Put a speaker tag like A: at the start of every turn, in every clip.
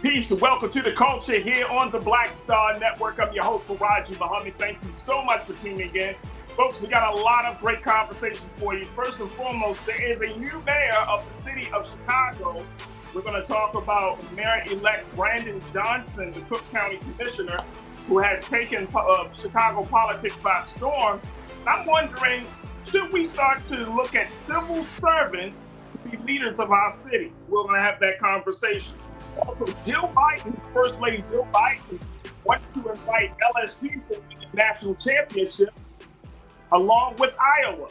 A: Peace and welcome to the culture here on the Black Star Network. I'm your host, Farajii. Thank you so much for tuning in. Folks, we got a lot of great conversations for you. First and foremost, there is a new mayor of the city of Chicago. We're going to talk about Mayor-elect Brandon Johnson, the Cook County Commissioner, who has taken Chicago politics by storm. I'm wondering, should we start to look at civil servants to be leaders of our city? We're going to have that conversation. Also, Jill Biden, First Lady Jill Biden, wants to invite LSU to the national championship along with Iowa.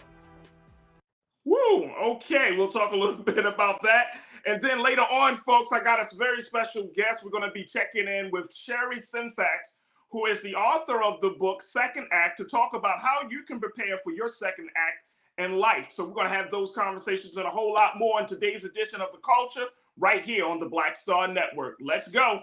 A: Woo, okay, we'll talk a little bit about that. And then later on, folks, I got a very special guest. We're going to be checking in with Sherri Sifax, who is the author of the book Second Act, to talk about how you can prepare for your second act in life. So we're going to have those conversations and a whole lot more in today's edition of The Culture, right here on the Black Star Network. Let's go.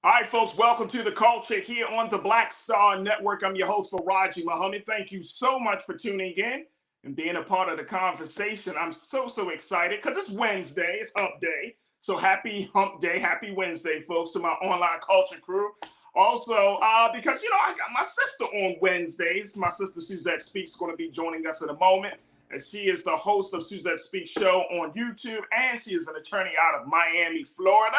A: All right, folks, welcome to the culture here on the Black Star Network. I'm your host, Farajii. Thank you so much for tuning in and being a part of the conversation. I'm so excited because it's Wednesday. It's hump day. So happy hump day. Happy Wednesday, folks, to my online culture crew. Also, because, I got my sister on Wednesdays. My sister, Suzette Speaks, is going to be joining us in a moment. And she is the host of Suzette Speaks show on YouTube. And she is an attorney out of Miami, Florida.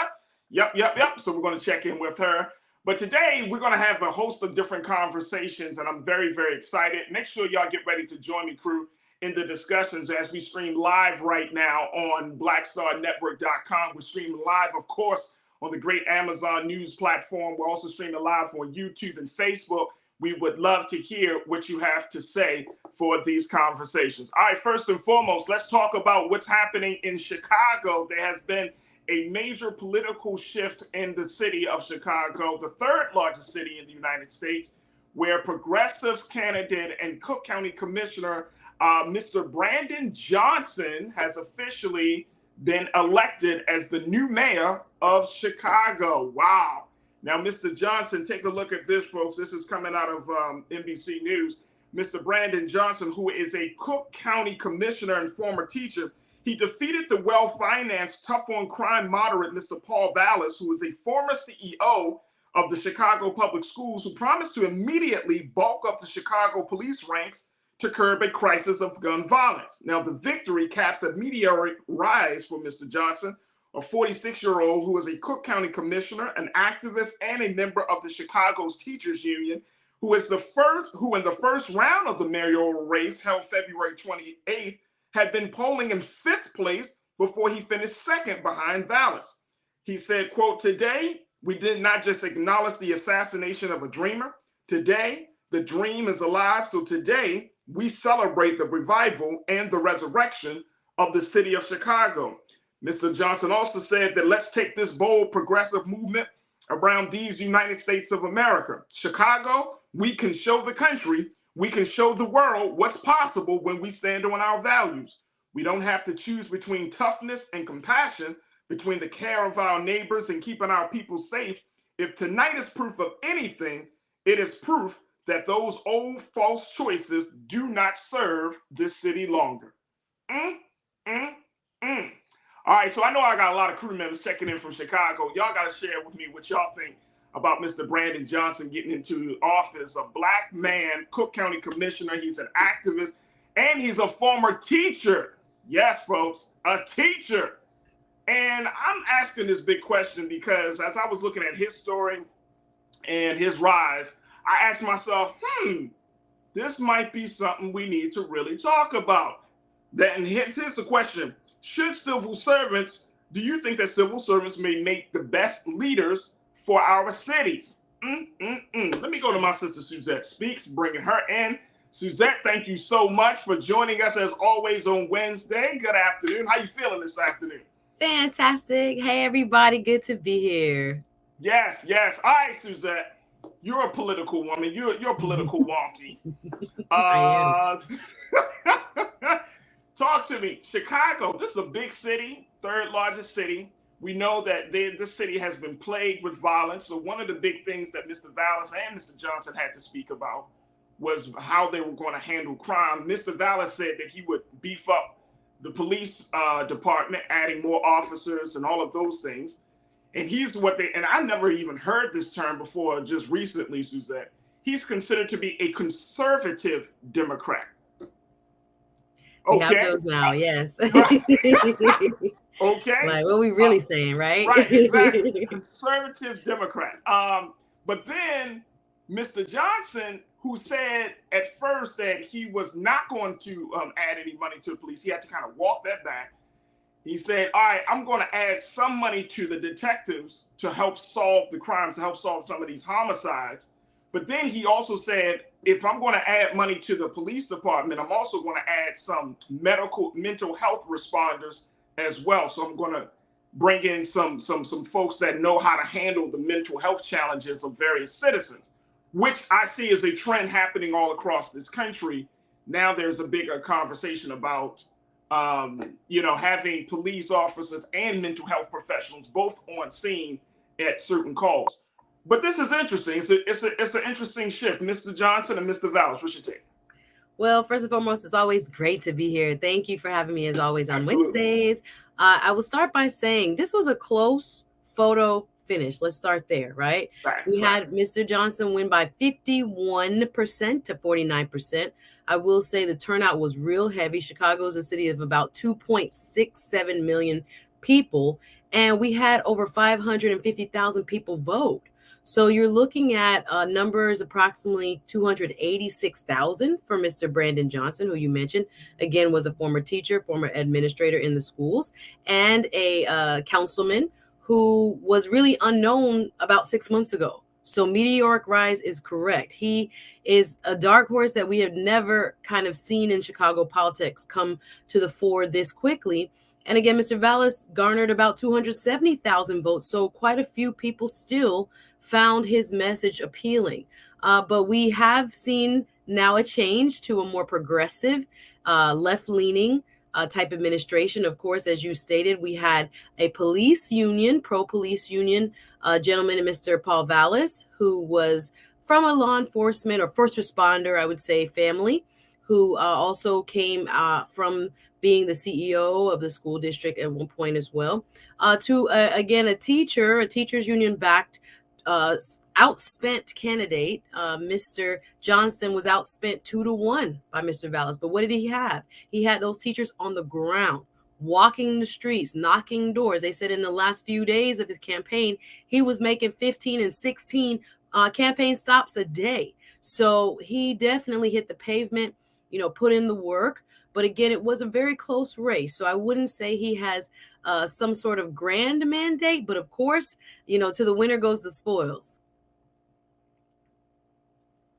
A: Yep. So we're going to check in with her. But today we're going to have a host of different conversations, and I'm very excited. Make sure y'all get ready to join me, crew, in the discussions as we stream live right now on blackstarnetwork.com. We're streaming live, of course, on the great Amazon News platform. We're also streaming live on YouTube and Facebook. We would love to hear what you have to say for these conversations. All right, first and foremost, let's talk about what's happening in Chicago. There has been a major political shift in the city of Chicago, the third largest city in the United States, where progressive candidate and Cook County Commissioner, Mr. Brandon Johnson, has officially been elected as the new mayor of Chicago. Wow. Now, Mr. Johnson, take a look at this, folks. This is coming out of NBC News. Mr. Brandon Johnson, who is a Cook County Commissioner and former teacher, he defeated the well-financed, tough-on-crime moderate Mr. Paul Vallis, who is a former CEO of the Chicago Public Schools, who promised to immediately bulk up the Chicago police ranks to curb a crisis of gun violence. Now, the victory caps a meteoric rise for Mr. Johnson, a 46-year-old who is a Cook County commissioner, an activist, and a member of the Chicago's Teachers Union, who in the first round of the mayoral race held February 28th, had been polling in 5th place before he finished second behind Vallis. He said, quote, "Today, we did not just acknowledge the assassination of a dreamer. Today, the dream is alive. So today, we celebrate the revival and the resurrection of the city of Chicago." Mr. Johnson also said that let's take this bold progressive movement around these United States of America. Chicago, we can show the country, we can show the world what's possible when we stand on our values. We don't have to choose between toughness and compassion, between the care of our neighbors and keeping our people safe. If tonight is proof of anything, it is proof that those old false choices do not serve this city longer. All right, so I know I got a lot of crew members checking in from Chicago. Y'all got to share with me what y'all think about Mr. Brandon Johnson getting into office, a Black man, Cook County Commissioner. He's an activist, and he's a former teacher. Yes, folks, a teacher. And I'm asking this big question because as I was looking at his story and his rise, I asked myself, this might be something we need to really talk about. And here's the question. Do you think that civil servants may make the best leaders for our cities? Let me go to my sister Suzette Speaks, bringing her in. Suzette, thank you so much for joining us as always on Wednesday. Good afternoon. How you feeling this afternoon?
B: Fantastic. Hey, everybody. Good to be here.
A: Yes. All right, Suzette. You're a political woman. You're a political wonky.
B: I
A: Talk to me. Chicago, this is a big city, third largest city. We know that this city has been plagued with violence. So one of the big things that Mr. Vallis and Mr. Johnson had to speak about was how they were going to handle crime. Mr. Vallis said that he would beef up the police department, adding more officers and all of those things. And and I never even heard this term before, just recently, Suzette. He's considered to be a conservative Democrat.
B: We have
A: Okay.
B: those now, yes.
A: Right. Okay.
B: Like, what are we really saying, right?
A: Right, exactly. Conservative Democrat. But then Mr. Johnson, who said at first that he was not going to add any money to the police, he had to kind of walk that back. He said, all right, I'm going to add some money to the detectives to help solve the crimes, to help solve some of these homicides. But then he also said, if I'm going to add money to the police department, I'm also going to add some mental health responders as well. So I'm going to bring in some folks that know how to handle the mental health challenges of various citizens, which I see as a trend happening all across this country. Now there's a bigger conversation about having police officers and mental health professionals both on scene at certain calls. But this is interesting. It's an interesting shift. Mr. Johnson and Mr. Vallis, what's your take?
B: Well, first and foremost, it's always great to be here. Thank you for having me as always on
A: Absolutely.
B: Wednesdays. I will start by saying this was a close photo finish. Let's start there, right? We had Mr. Johnson win by 51% to 49%. I will say the turnout was real heavy. Chicago is a city of about 2.67 million people, and we had over 550,000 people vote. So you're looking at numbers approximately 286,000 for Mr. Brandon Johnson, who you mentioned, again, was a former teacher, former administrator in the schools, and a councilman who was really unknown about 6 months ago. So meteoric rise is correct. He is a dark horse that we have never kind of seen in Chicago politics come to the fore this quickly. And again, Mr. Vallis garnered about 270,000 votes. So quite a few people still found his message appealing. But we have seen now a change to a more progressive, left-leaning type administration. Of course, as you stated, we had a police union, pro-police union gentleman, Mr. Paul Vallis, who was from a law enforcement or first responder, I would say, family, who also came from being the CEO of the school district at one point as well, to, again, a teachers union-backed outspent candidate. Mr. Johnson was outspent 2-1 by Mr. Vallis. But what did he have? He had those teachers on the ground, walking the streets, knocking doors. They said in the last few days of his campaign, he was making 15 and 16 campaign stops a day. So he definitely hit the pavement, put in the work. But again, it was a very close race. So I wouldn't say he has some sort of grand mandate. But of course, to the winner goes the spoils.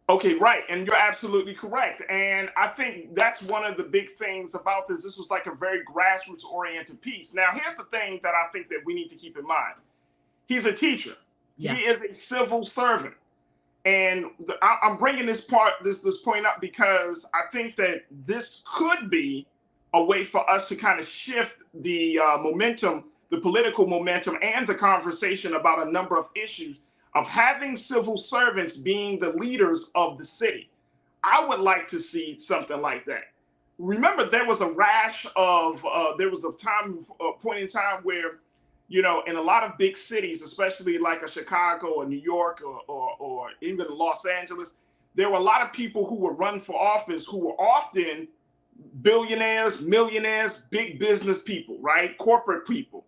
A: Okay, right. And you're absolutely correct. And I think that's one of the big things about this. This was like a very grassroots oriented piece. Now, here's the thing that I think that we need to keep in mind. He's a teacher. Yeah. He is a civil servant. And I'm bringing this point up because I think that this could be a way for us to kind of shift the momentum, the political momentum, and the conversation about a number of issues of having civil servants being the leaders of the city. I would like to see something like that. Remember, there was a rash of, there was a point in time where, in a lot of big cities, especially like a Chicago or New York or even Los Angeles, there were a lot of people who were run for office who were often billionaires, millionaires, big business people, right? Corporate people.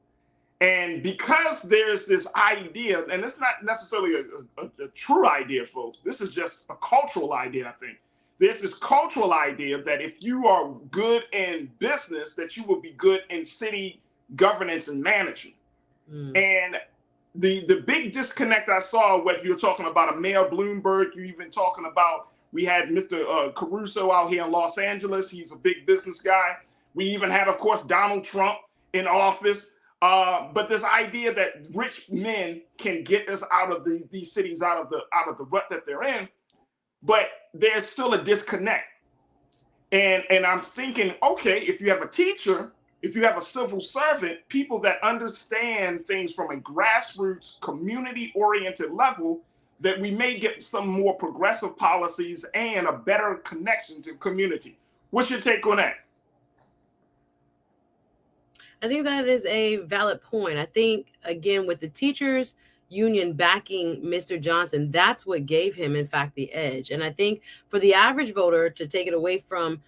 A: And because there's this idea, and it's not necessarily a true idea, folks, this is just a cultural idea, I think. There's this cultural idea that if you are good in business, that you will be good in city governance and management. And the big disconnect I saw, whether you're talking about a Mayor Bloomberg, you're even talking about, we had Mr. Caruso out here in Los Angeles. He's a big business guy. We even had, of course, Donald Trump in office. But this idea that rich men can get us out of these cities, out of the rut that they're in, but there's still a disconnect. And I'm thinking, okay, if you have a teacher, if you have a civil servant, people that understand things from a grassroots, community-oriented level, that we may get some more progressive policies and a better connection to community. What's your take on that?
B: I think that is a valid point. I think, again, with the teachers union backing Mr. Johnson, that's what gave him, in fact, the edge. And I think for the average voter, to take it away from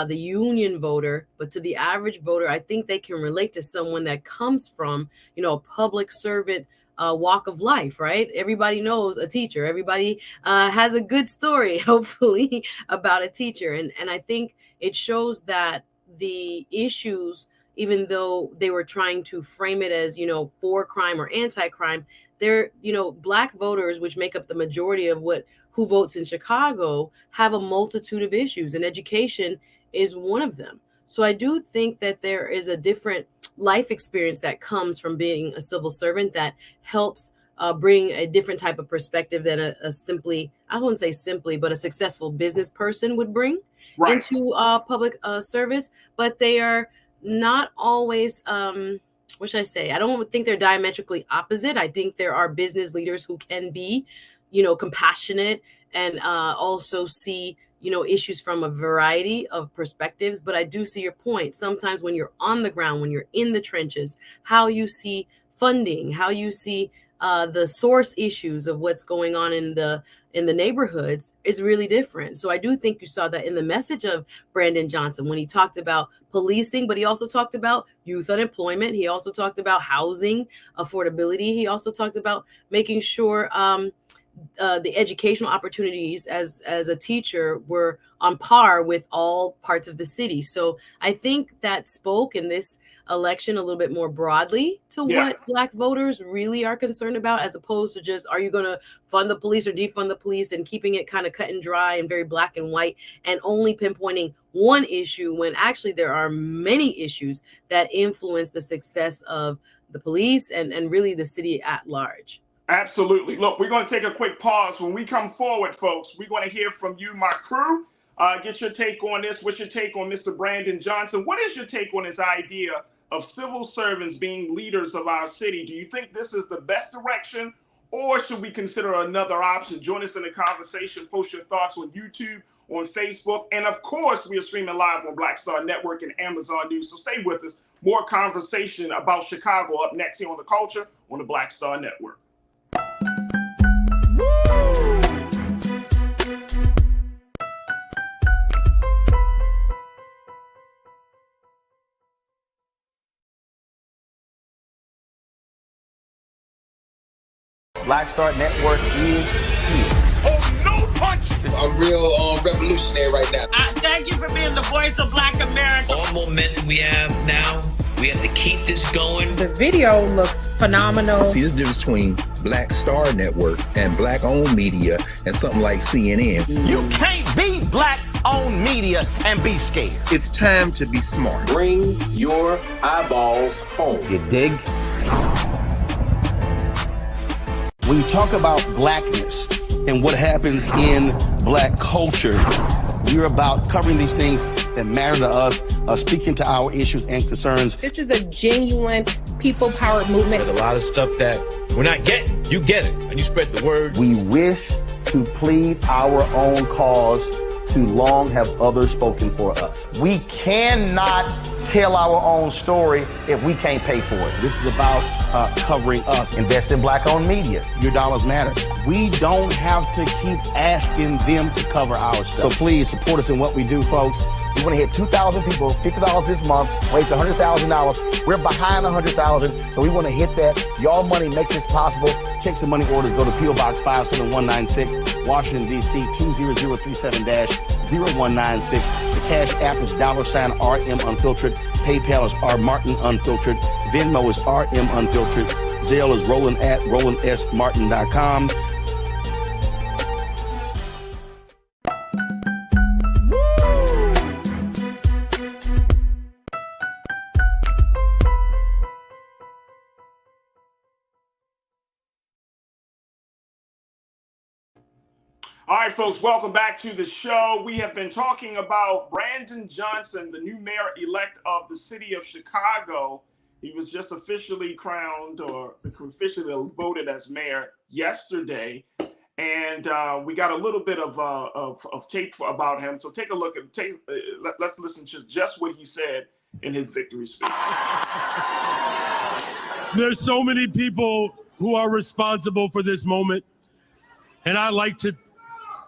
B: the union voter, but to the average voter, I think they can relate to someone that comes from, a public servant walk of life, right? Everybody knows a teacher. Everybody has a good story, hopefully, about a teacher. And I think it shows that the issues, even though they were trying to frame it as, for crime or anti-crime, they're, Black voters, which make up the majority of who votes in Chicago, have a multitude of issues, and education is one of them. So I do think that there is a different life experience that comes from being a civil servant that helps bring a different type of perspective than a simply, I wouldn't say simply, but a successful business person would bring into public service. But they are not always, what should I say? I don't think they're diametrically opposite. I think there are business leaders who can be, compassionate and also see, issues from a variety of perspectives. But I do see your point. Sometimes when you're on the ground, when you're in the trenches, how you see funding, how you see the source issues of what's going on in the neighborhoods is really different. So I do think you saw that in the message of Brandon Johnson when he talked about policing, but he also talked about youth unemployment. He also talked about housing affordability. He also talked about making sure the educational opportunities as a teacher were on par with all parts of the city. So I think that spoke in this election a little bit more broadly to what Black voters really are concerned about, as opposed to just, are you going to fund the police or defund the police, and keeping it kind of cut and dry and very black and white and only pinpointing one issue when actually there are many issues that influence the success of the police and really the city at large.
A: Absolutely. Look, we're going to take a quick pause. When we come forward, folks, we're going to hear from you, my crew. Get your take on this. What's your take on Mr. Brandon Johnson? What is your take on his idea of civil servants being leaders of our city? Do you think this is the best direction, or should we consider another option? Join us in the conversation. Post your thoughts on YouTube, on Facebook, and of course, we are streaming live on Black Star Network and Amazon News. So stay with us. More conversation about Chicago up next here on The Culture on the Black Star Network.
C: Black Star Network is here.
D: Oh, no punch!
E: I'm real revolutionary right now.
D: Thank you for being the voice of Black America.
F: All momentum we have now, we have to keep this going.
G: The video looks phenomenal.
H: See, there's a difference between Black Star Network and Black-owned media and something like CNN.
C: You can't be Black-owned media and be scared.
H: It's time to be smart.
E: Bring your eyeballs home.
C: You dig? When you talk about blackness and what happens in Black culture, we're about covering these things that matter to us, speaking to our issues and concerns.
G: This is a genuine people-powered movement.
I: There's a lot of stuff that we're not getting. You get it, and you spread the word.
C: We wish to plead our own cause. Too long have others spoken for us. We cannot tell our own story if we can't pay for it. This is about covering us. Invest in Black-owned media. Your dollars matter. We don't have to keep asking them to cover our stuff. So please support us in what we do, folks. We want to hit 2,000 people, $50 this month, raise $100,000. We're behind $100,000, so we want to hit that. Y'all money makes this possible. Check some money orders. Go to P.O. Box 57196, Washington, D.C. 20037-0196. The Cash App is $RM Unfiltered. PayPal is R Martin Unfiltered. Venmo is RM Unfiltered. Zelle is Roland at RolandSMartin.com.
A: right, folks, welcome back to the show. We have been talking about Brandon Johnson, the new mayor-elect of the city of Chicago. He was just officially crowned or officially voted as mayor yesterday. And we got a little bit of tape about him. So take a look and let's listen to just what he said in his victory speech.
J: There's so many people who are responsible for this moment. And I'd like to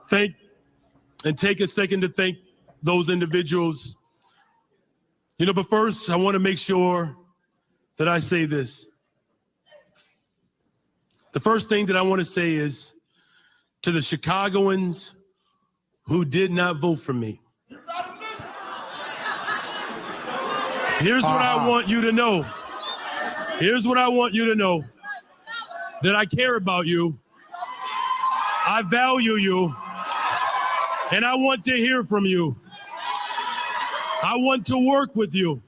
J: thank and take a second to thank those individuals. But first, I want to make sure that I say this. The first thing that I want to say is to the Chicagoans who did not vote for me. Here's what I want you to know. Here's what I want you to know. That I care about you. I value you. And I want to hear from you. I want to work with you.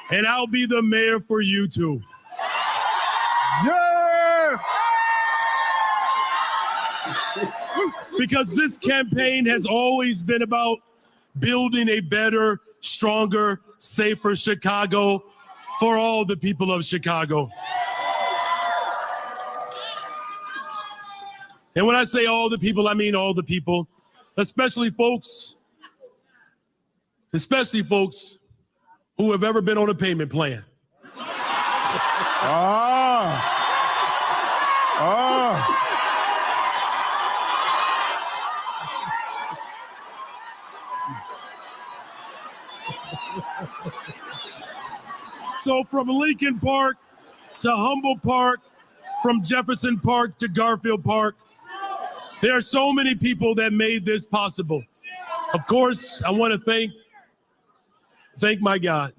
J: And I'll be the mayor for you too.
K: Yes!
J: Because this campaign has always been about building a better, stronger, safer Chicago for all the people of Chicago. And when I say all the people, I mean all the people, especially folks who have ever been on a payment plan. So from Lincoln Park to Humboldt Park, from Jefferson Park to Garfield Park, there are so many people that made this possible. Of course, I want to thank my God.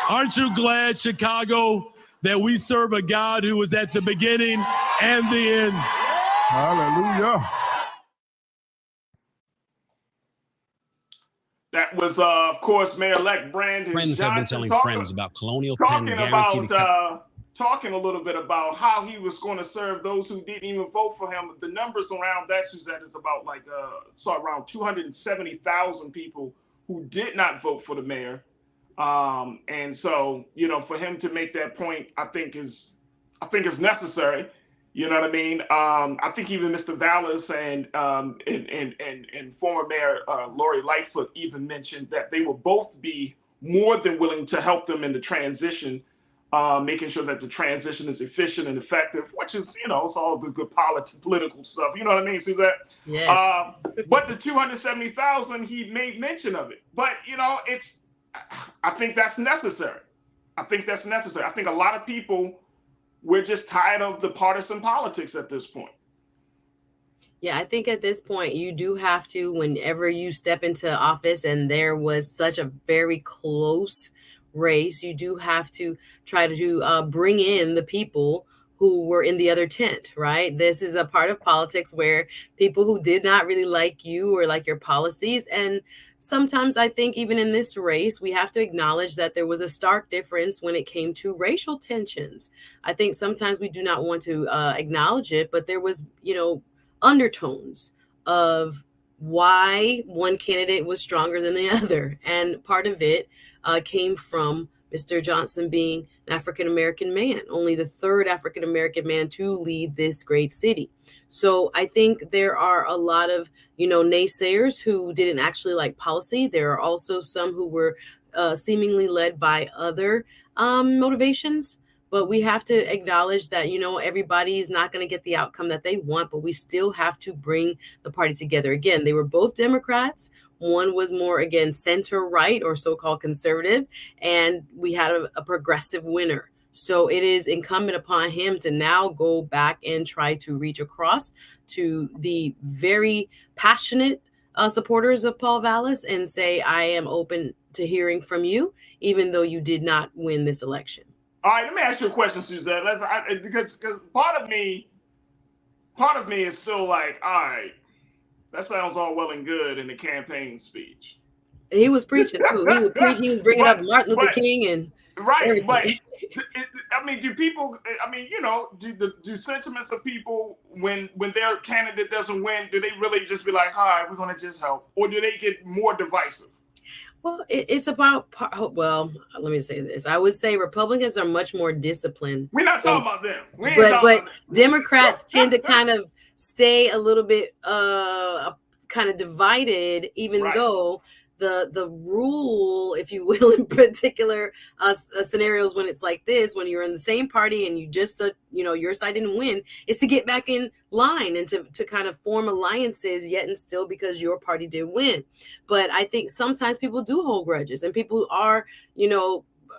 J: Aren't you glad, Chicago, that we serve a God who was at the beginning and the end?
K: Hallelujah.
A: That was, of course, Mayor-elect Brandon
L: Friends
A: Johnson
L: have been telling friends about Colonial Penn guaranteed
A: talking a little bit about how he was going to serve those who didn't even vote for him. The numbers around that, Suzette, is about around 270,000 people who did not vote for the mayor. And so, for him to make that point, I think is necessary. You know what I mean? I think even Mr. Vallis and former Mayor Lori Lightfoot even mentioned that they will both be more than willing to help them in the transition, making sure that the transition is efficient and effective, which is, it's all the good political stuff. You know what I mean, Suzette?
B: Yes.
A: But the 270,000, he made mention of it. But, I think that's necessary. I think a lot of people, we're just tired of the partisan politics at this point.
B: Yeah, I think at this point, you do have to, whenever you step into office and there was such a very close race, you do have to try to bring in the people who were in the other tent, right? This is a part of politics where people who did not really like you or like your policies. And sometimes I think even in this race, we have to acknowledge that there was a stark difference when it came to racial tensions. I think sometimes we do not want to acknowledge it, but there was, undertones of why one candidate was stronger than the other. And part of it came from Mr. Johnson being an African-American man, only the third African-American man to lead this great city. So I think there are a lot of, naysayers who didn't actually like policy. There are also some who were seemingly led by other motivations. But we have to acknowledge that, everybody is not going to get the outcome that they want, but we still have to bring the party together. Again, they were both Democrats. One was more, again, center-right or so-called conservative, and we had a progressive winner. So it is incumbent upon him to now go back and try to reach across to the very passionate supporters of Paul Vallis and say, I am open to hearing from you, even though you did not win this election.
A: All right, let me ask you a question, Suzette. Because part of me is still like, all right, that sounds all well and good in the campaign speech.
B: He was preaching too. He was bringing up Martin Luther King and
A: right.
B: everything.
A: But I mean, do people? I mean, you know, do sentiments of people when their candidate doesn't win? Do they really just be like, "All right, we're going to just help," or do they get more divisive?
B: Well, it's about, well, let me say this. I would say Republicans are much more disciplined.
A: We're not talking about them.
B: But Democrats tend to kind of stay a little bit kind of divided, even though the rule, if you will, in particular scenarios when it's like this, when you're in the same party and you just, your side didn't win, is to get back in line and to kind of form alliances, yet and still because your party did win. But I think sometimes people do hold grudges, and people are,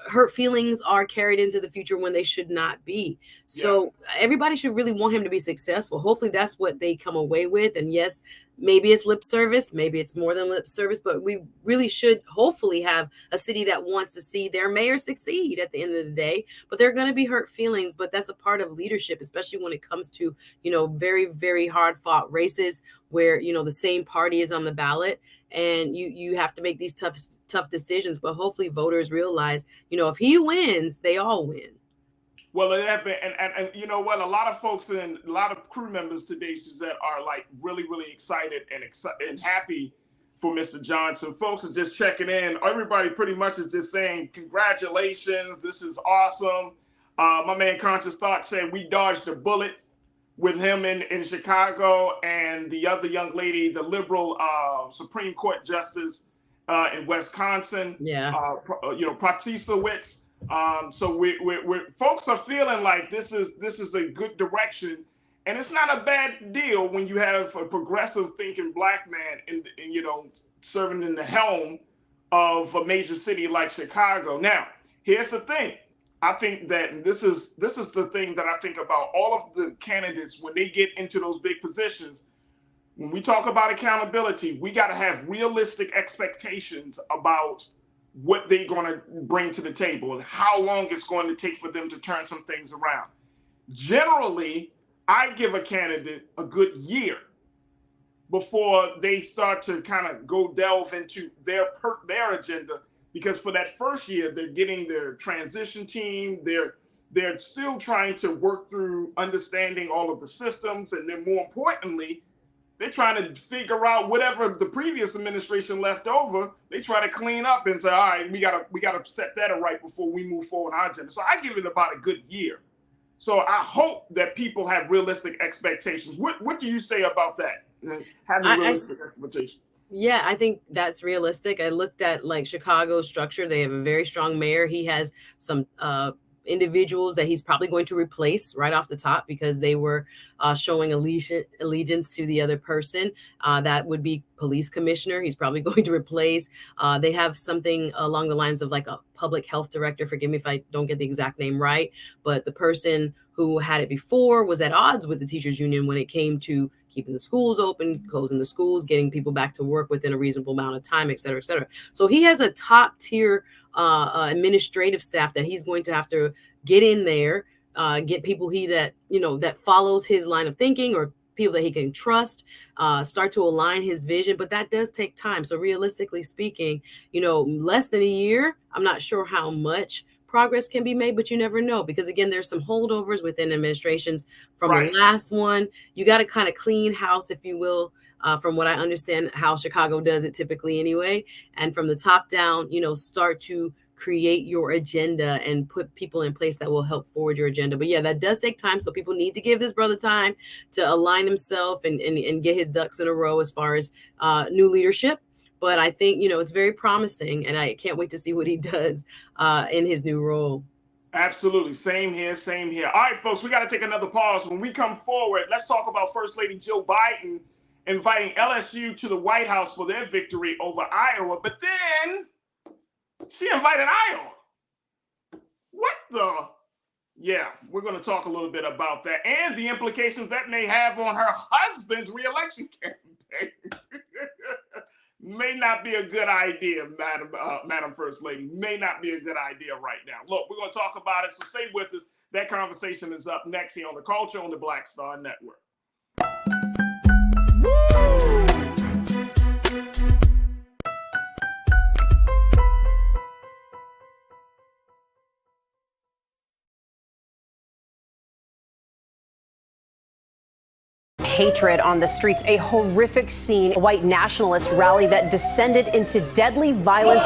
B: hurt feelings are carried into the future when they should not be. So everybody should really want him to be successful. Hopefully that's what they come away with. And yes, maybe it's lip service, maybe it's more than lip service, but we really should hopefully have a city that wants to see their mayor succeed at the end of the day. But there are going to be hurt feelings, but that's a part of leadership, especially when it comes to, very, very hard fought races where, the same party is on the ballot. And you have to make these tough decisions, but hopefully voters realize, if he wins, they all win.
A: Well, and you know what? A lot of folks and a lot of crew members today, Suzette, are like really, really excited and happy for Mr. Johnson. Folks are just checking in. Everybody pretty much is just saying, congratulations, this is awesome. My man Conscious Thought said we dodged a bullet with him in Chicago, and the other young lady, the liberal Supreme Court Justice in Wisconsin, Pratisowicz. So we're folks are feeling like this is a good direction, and it's not a bad deal when you have a progressive thinking black man in serving in the helm of a major city like Chicago. Now, here's the thing. I think that this is the thing that I think about all of the candidates when they get into those big positions. When we talk about accountability, we got to have realistic expectations about what they're going to bring to the table and how long it's going to take for them to turn some things around. Generally, I give a candidate a good year before they start to kind of go delve into their agenda. Because for that first year, they're getting their transition team. They're still trying to work through understanding all of the systems. And then more importantly, they're trying to figure out whatever the previous administration left over. They try to clean up and say, all right, we gotta set that right before we move forward on our agenda. So I give it about a good year. So I hope that people have realistic expectations. What do you say about that? Having realistic expectations.
B: Yeah, I think that's realistic. I looked at like Chicago's structure. They have a very strong mayor. He has some individuals that he's probably going to replace right off the top because they were showing allegiance to the other person. That would be police commissioner. He's probably going to replace. They have something along the lines of like a public health director. Forgive me if I don't get the exact name right, but the person who had it before was at odds with the teachers union when it came to keeping the schools open, closing the schools, getting people back to work within a reasonable amount of time, et cetera, et cetera. So he has a top tier administrative staff that he's going to have to get in there, get people that follows his line of thinking or people that he can trust, start to align his vision. But that does take time. So realistically speaking, less than a year, I'm not sure how much progress can be made, but you never know, because again, there's some holdovers within administrations from the last one. You got to kind of clean house, if you will, from what I understand, how Chicago does it typically anyway. And from the top down, start to create your agenda and put people in place that will help forward your agenda. But yeah, that does take time. So people need to give this brother time to align himself and get his ducks in a row as far as new leadership. But I think, it's very promising, and I can't wait to see what he does in his new role.
A: Absolutely. Same here. All right, folks, we got to take another pause. When we come forward, let's talk about First Lady Jill Biden inviting LSU to the White House for their victory over Iowa. But then she invited Iowa. What the? Yeah, we're going to talk a little bit about that and the implications that may have on her husband's reelection campaign. May not be a good idea, Madam First Lady. May not be a good idea right now. Look, we're going to talk about it, so stay with us. That conversation is up next here on The Culture on the Black Star Network.
M: hatred on the streets. A horrific scene, a white nationalist rally that descended into deadly violence.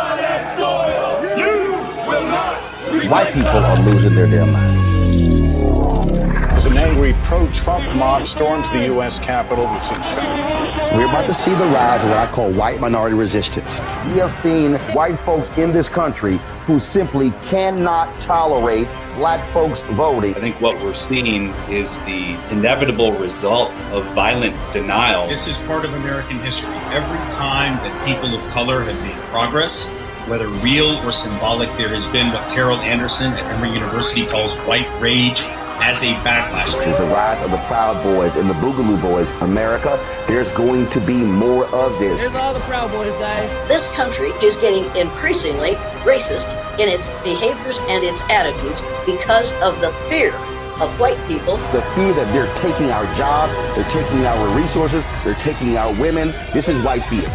C: White people are losing their damn minds.
N: As an angry pro-Trump mob storms the U.S. Capitol, we've seen shooting.
C: We're about to see the rise of what I call white minority resistance. We have seen white folks in this country who simply cannot tolerate black folks voting.
O: I think what we're seeing is the inevitable result of violent denial.
P: This is part of American history. Every time that people of color have made progress, whether real or symbolic, there has been what Carol Anderson at Emory University calls white rage as a backlash.
C: This is the rise of the Proud Boys and the Boogaloo Boys. America, there's going to be more of this.
Q: Here's all the Proud Boys, guys.
R: This country is getting increasingly racist in its behaviors and its attitudes because of the fear of white people.
C: The fear that they're taking our jobs, they're taking our resources, they're taking our women. This is white fear.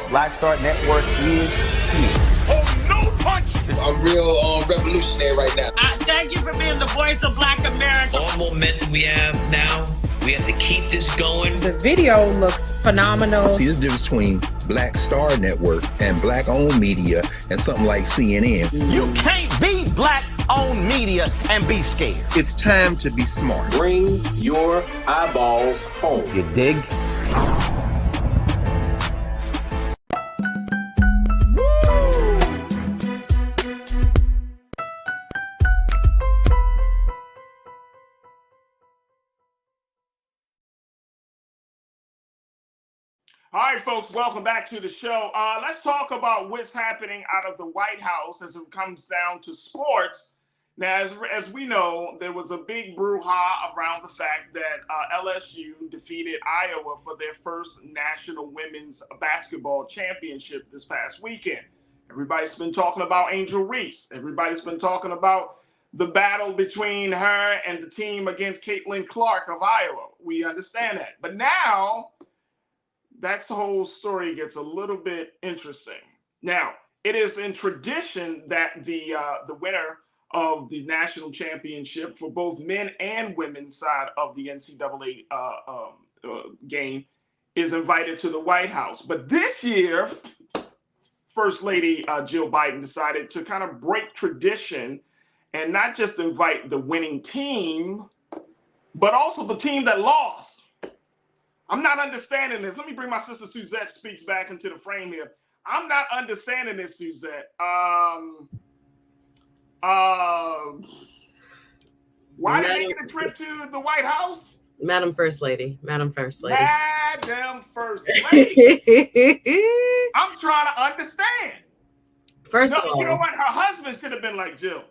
C: Black Star Network is here.
D: Oh, no punch!
E: I'm real revolutionary right now.
D: Thank you for being the voice of Black America.
F: All momentum we have now, we have to keep this going.
G: The video looks phenomenal.
H: See, there's a difference between Black Star Network and black-owned media and something like CNN.
C: You can't be black-owned media and be scared.
H: It's time to be smart.
E: Bring your eyeballs home.
C: You dig?
A: All right, folks, welcome back to the show. Let's talk about what's happening out of the White House as it comes down to sports. Now, as we know, there was a big brouhaha around the fact that LSU defeated Iowa for their first national women's basketball championship this past weekend. Everybody's been talking about Angel Reese. Everybody's been talking about the battle between her and the team against Caitlin Clark of Iowa. We understand that. But now, that's the whole story gets a little bit interesting. Now, it is in tradition that the winner of the national championship for both men and women's side of the NCAA game is invited to the White House. But this year, First Lady Jill Biden decided to kind of break tradition and not just invite the winning team, but also the team that lost. I'm not understanding this. Let me bring my sister Suzette Speaks back into the frame here. I'm not understanding this, Suzette. Why did they get a trip to the White House?
B: Madam First Lady. Madam First Lady.
A: Madam First Lady. I'm trying to understand.
B: First of all,
A: you know what? Her husband should have been like, Jill.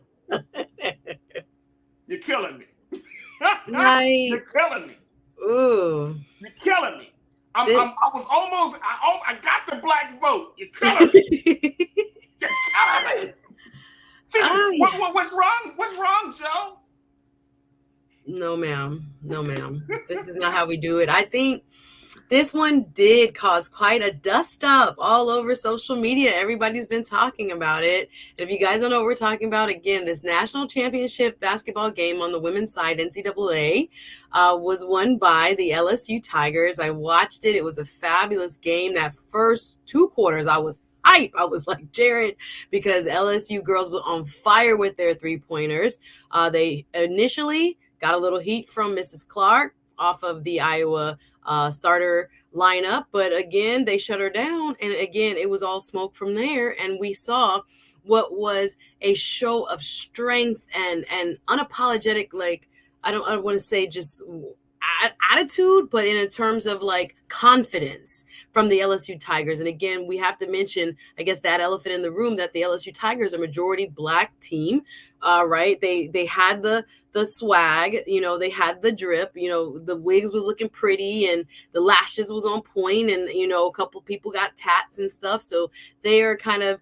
A: You're killing me. You're killing me.
B: Ooh.
A: You're killing me. I got the black vote. You're killing me. You're killing me. See, what's wrong? What's wrong, Joe?
B: No, ma'am. No, ma'am. This is not how we do it. I think this one did cause quite a dust up all over social media. Everybody's been talking about it. And if you guys don't know what we're talking about, again, this national championship basketball game on the women's side, NCAA, was won by the LSU Tigers. I watched it. It was a fabulous game. That first 2 quarters, I was hype. I was like Jared because LSU girls were on fire with their 3-pointers. They initially got a little heat from Mrs. Clark off of the Iowa starter lineup, but again, they shut her down. And again, it was all smoke from there. And we saw what was a show of strength and unapologetic, like, I don't want to say just attitude, but in terms of like confidence from the LSU Tigers. And again, we have to mention, I guess, that elephant in the room, that the LSU Tigers are a majority black team, right? They had the swag, they had the drip, the wigs was looking pretty and the lashes was on point, and a couple people got tats and stuff. So they are kind of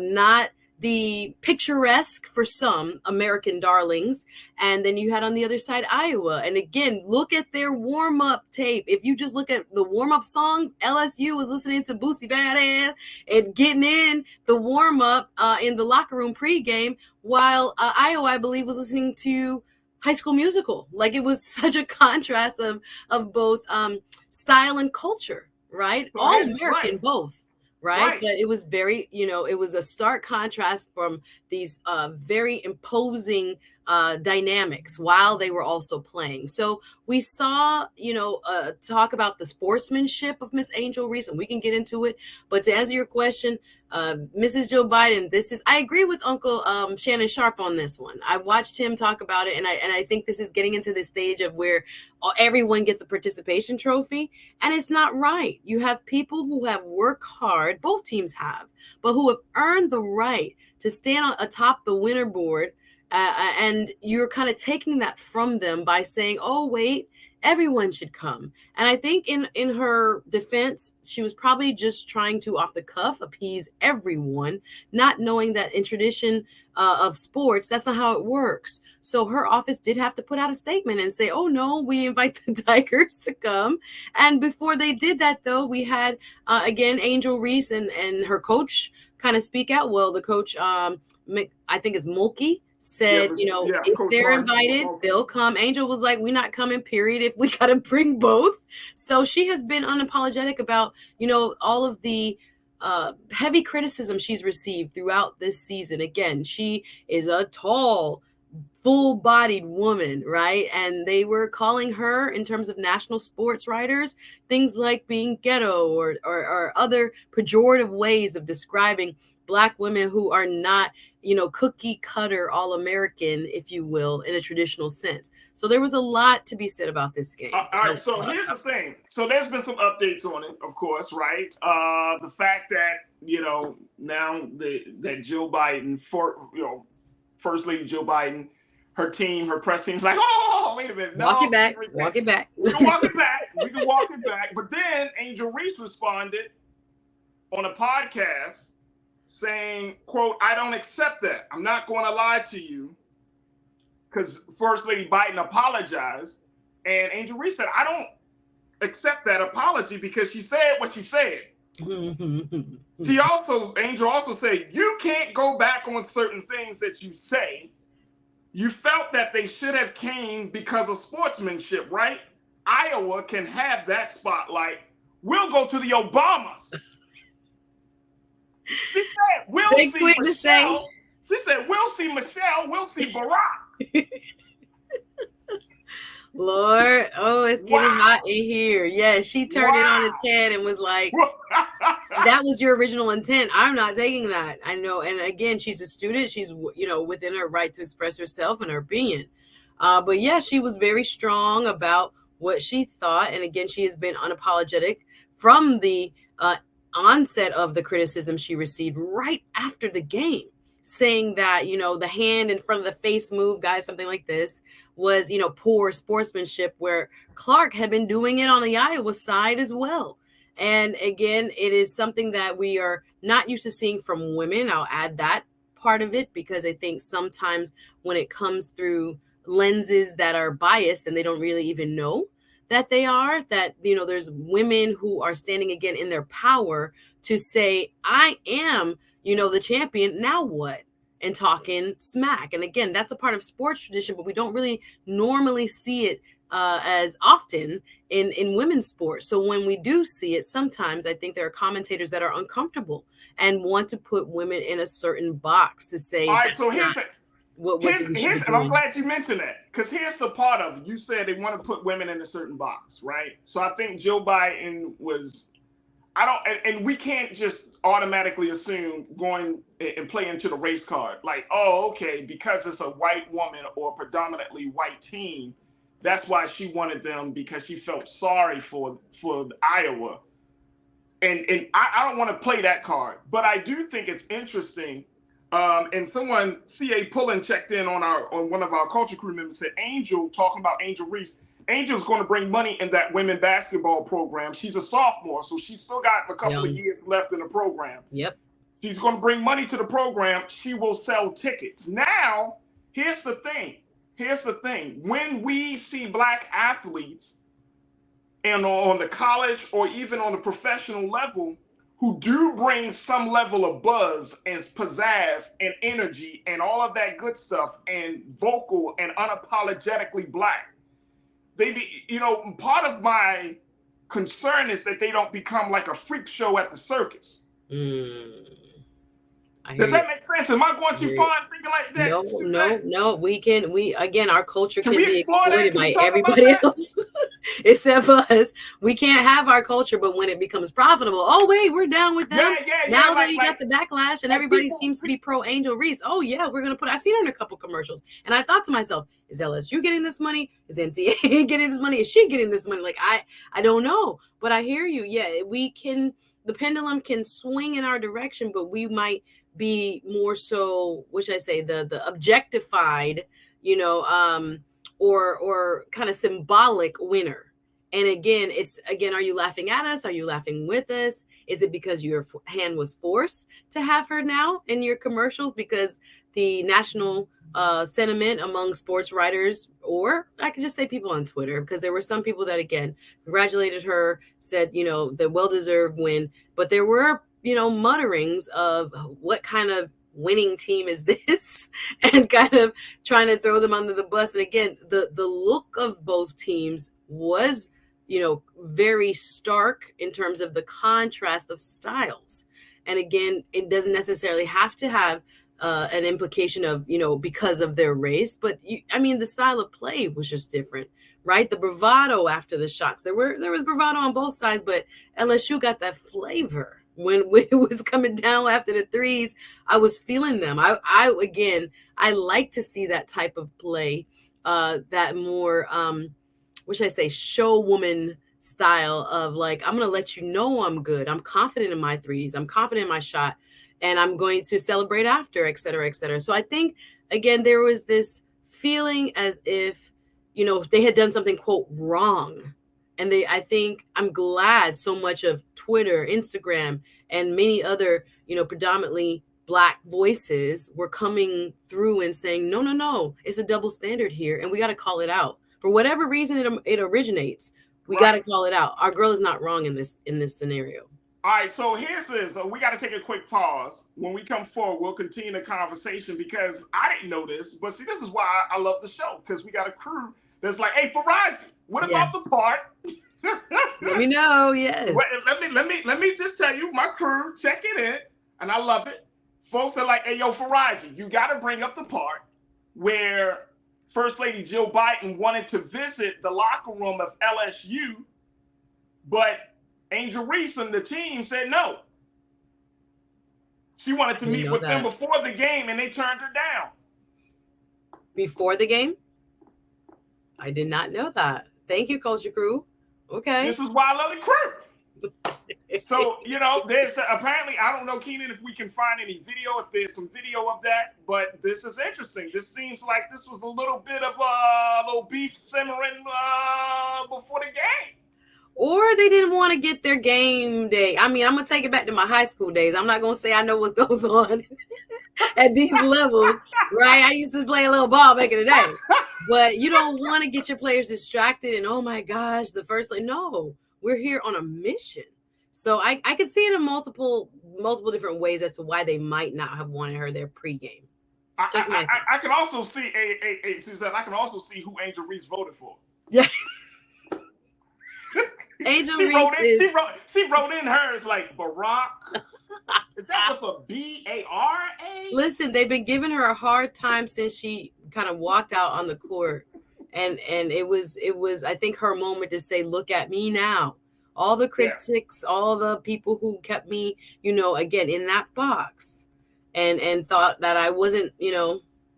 B: not the picturesque, for some, American darlings. And then you had on the other side Iowa. And again, look at their warm-up tape. If you just look at the warm-up songs, LSU was listening to Boosie Badass and getting in the warm-up in the locker room pregame, while Iowa, I believe, was listening to High School Musical. Like, it was such a contrast of both style and culture, right?
A: So
B: all American, both. Right. But it was very, it was a stark contrast from these very imposing dynamics while they were also playing. So we saw, talk about the sportsmanship of Miss Angel Reese, and we can get into it. But to answer your question, Mrs. Joe Biden, I agree with Uncle Shannon Sharp on this one. I watched him talk about it, and I think this is getting into the stage of where everyone gets a participation trophy, and it's not right. You have people who have worked hard, both teams have, but who have earned the right to stand atop the winner board, and you're kind of taking that from them by saying, oh, wait, everyone should come. And I think in her defense, she was probably just trying to, off the cuff, appease everyone, not knowing that in tradition of sports, that's not how it works. So her office did have to put out a statement and say, oh, no, we invite the Tigers to come. And before they did that, though, we had, again, Angel Reese and her coach kind of speak out. Well, the coach, I think is Mulkey, said, if Coach they're invited, they'll come. Angel was like, we're not coming, period, if we got to bring both. So she has been unapologetic about, all of the heavy criticism she's received throughout this season. Again, she is a tall, full-bodied woman, right? And they were calling her, in terms of national sports writers, things like being ghetto or other pejorative ways of describing Black women who are not, cookie cutter all-American, if you will, in a traditional sense. So there was a lot to be said about this game.
A: All right, so here's the thing. So there's been some updates on it, of course, right? The fact that, now that Joe Biden, First Lady Joe Biden, her team, her press team's like, oh, wait a minute. No,
B: walk it back. Walk it back.
A: We can walk it back. We can walk it back. But then Angel Reese responded on a podcast saying, quote, I don't accept that. I'm not going to lie to you, because First Lady Biden apologized. And Angel Reese said, I don't accept that apology because she said what she said. Angel also said, you can't go back on certain things that you say. You felt that they should have came because of sportsmanship, right? Iowa can have that spotlight. We'll go to the Obamas. She said, we'll see Michelle. She said, we'll see Michelle. We'll see Barack.
B: Lord, it's getting hot in here. Yeah, she turned it on his head and was like, that was your original intent. I'm not taking that. I know. And again, she's a student. She's, within her right to express herself and her opinion. But yeah, she was very strong about what she thought. And again, she has been unapologetic from the onset of the criticism she received right after the game, saying that, the hand in front of the face move, guys, something like this, was, poor sportsmanship, where Clark had been doing it on the Iowa side as well. And again, it is something that we are not used to seeing from women. I'll add that part of it, because I think sometimes when it comes through lenses that are biased and they don't really even know that they are, that, there's women who are standing again in their power to say, I am, the champion. Now what? And talking smack. And again, that's a part of sports tradition, but we don't really normally see it as often in women's sports. So when we do see it, sometimes I think there are commentators that are uncomfortable and want to put women in a certain box to say,
A: all right, so here's and I'm glad you mentioned that, because here's the part of it. You said they want to put women in a certain box, right? So I think Joe Biden and we can't just automatically assume going and play into the race card. Like, oh, okay, because it's a white woman or predominantly white team, that's why she wanted them, because she felt sorry for Iowa. And I don't want to play that card, but I do think it's interesting. And someone, C.A. Pullen, checked in on one of our culture crew members, said talking about Angel Reese. Angel's going to bring money in that women basketball program. She's a sophomore, so she's still got a couple of years left in the program.
B: Yep.
A: She's going to bring money to the program. She will sell tickets. Now, here's the thing. When we see Black athletes and on the college or even on the professional level who do bring some level of buzz and pizzazz and energy and all of that good stuff and vocal and unapologetically Black, part of my concern is that they don't become like a freak show at the circus. Does that make sense? Am I going too far in thinking like that?
B: No. We again, our culture can
A: we
B: be exploited by everybody else except us. We can't have our culture, but when it becomes profitable, oh wait, we're down with them. Now that you got the backlash and everybody seems to be pro Angel Reese. Oh yeah, we're gonna put. I've seen her in a couple commercials, and I thought to myself, is LSU getting this money? Is NCAA getting this money? Is she getting this money? Like I don't know, but I hear you. Yeah, we can. The pendulum can swing in our direction, but we might be more so, what should I say, the objectified, or kind of symbolic winner. And again, are you laughing at us? Are you laughing with us? Is it because your hand was forced to have her now in your commercials? Because the national sentiment among sports writers, or I could just say people on Twitter, because there were some people that, again, congratulated her, said, the well-deserved win. But there were mutterings of what kind of winning team is this, and kind of trying to throw them under the bus. And again, the look of both teams was, very stark in terms of the contrast of styles. And again, it doesn't necessarily have to have an implication of, because of their race, but the style of play was just different, right? The bravado after the shots, there was bravado on both sides, but LSU got that flavor. When it was coming down after the threes, I was feeling them. I like to see that type of play, that more, what should I say, show woman style of like, I'm going to let you know I'm good. I'm confident in my threes. I'm confident in my shot, and I'm going to celebrate after, et cetera, et cetera. So I think, again, there was this feeling as if, they had done something, quote, wrong. And I think I'm glad so much of Twitter, Instagram, and many other, predominantly Black voices were coming through and saying, no, it's a double standard here. And we got to call it out. For whatever reason it originates, we got to call it out. Our girl is not wrong in this scenario.
A: All right, so here's this. We got to take a quick pause. When we come forward, we'll continue the conversation, because I didn't know this. But see, this is why I love the show, because we got a crew that's like, hey, Farajii, what about the part?
B: Let me know. Yes.
A: Let me just tell you, my crew, check it in, and I love it. Folks are like, hey, yo, Farajii, you got to bring up the part where First Lady Jill Biden wanted to visit the locker room of LSU, but Angel Reese and the team said no. She wanted to meet with them before the game, and they turned her down.
B: Before the game? I did not know that. Thank you, Culture Crew. Okay.
A: This is why I love the crew. So, there's apparently, I don't know, Keenan, if we can find any video, if there's some video of that, but this is interesting. This seems like this was a little bit of a little beef simmering before the game.
B: Or they didn't want to get their game day. I'm going to take it back to my high school days. I'm not going to say I know what goes on at these levels, right? I used to play a little ball back in the day. But you don't want to get your players distracted and, oh my gosh, the first lane. No, we're here on a mission. So I could see it in multiple different ways as to why they might not have wanted her there pregame.
A: I can also see, Suzanne, I can also see who Angel Reese voted for.
B: Yeah. Angel Reese
A: she wrote in hers like Barack. Is that with a B-A-R-A?
B: Listen, they've been giving her a hard time since she kind of walked out on the court, and it was I think her moment to say, look at me now. All the critics, all the people who kept me, again in that box, and thought that I wasn't,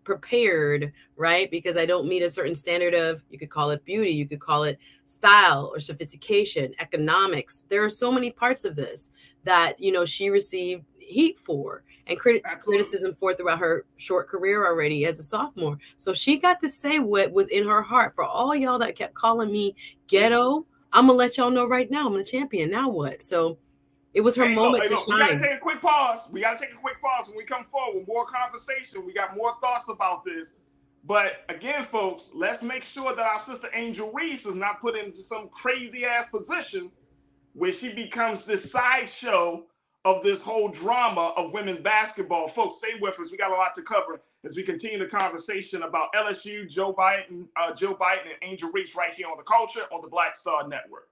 B: prepared, right? Because I don't meet a certain standard of, you could call it beauty, you could call it style or sophistication, economics. There are so many parts of this that, she received heat for and criticism for throughout her short career already as a sophomore. So she got to say what was in her heart. For all y'all that kept calling me ghetto, I'm going to let y'all know right now, I'm a champion. Now what? So It was her moment to shine.
A: We got to take a quick pause. When we come forward with more conversation, we got more thoughts about this. But again, folks, let's make sure that our sister Angel Reese is not put into some crazy ass position where she becomes this sideshow of this whole drama of women's basketball. Folks, stay with us. We got a lot to cover as we continue the conversation about LSU, Joe Biden, and Angel Reese right here on The Culture on the Black Star Network.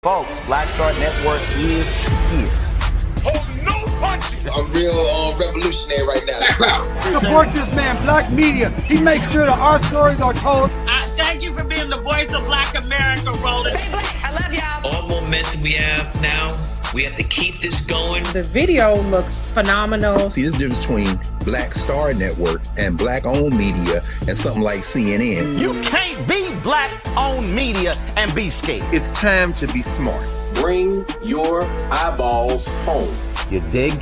C: Folks, Black Star Network is here.
D: Hold no punches.
E: I'm real revolutionary right now.
S: Support this man, Black Media. He makes sure that our stories are told.
D: Thank you for being the voice of Black America, Roland.
M: Hey, Black, I love y'all.
F: All momentum we have now, we have to keep this going.
G: The video looks phenomenal.
H: See, this difference between Black Star Network and black-owned media and something like CNN.
C: You can't be black-owned media and be scared.
H: It's time to be smart.
E: Bring your eyeballs home.
C: You dig?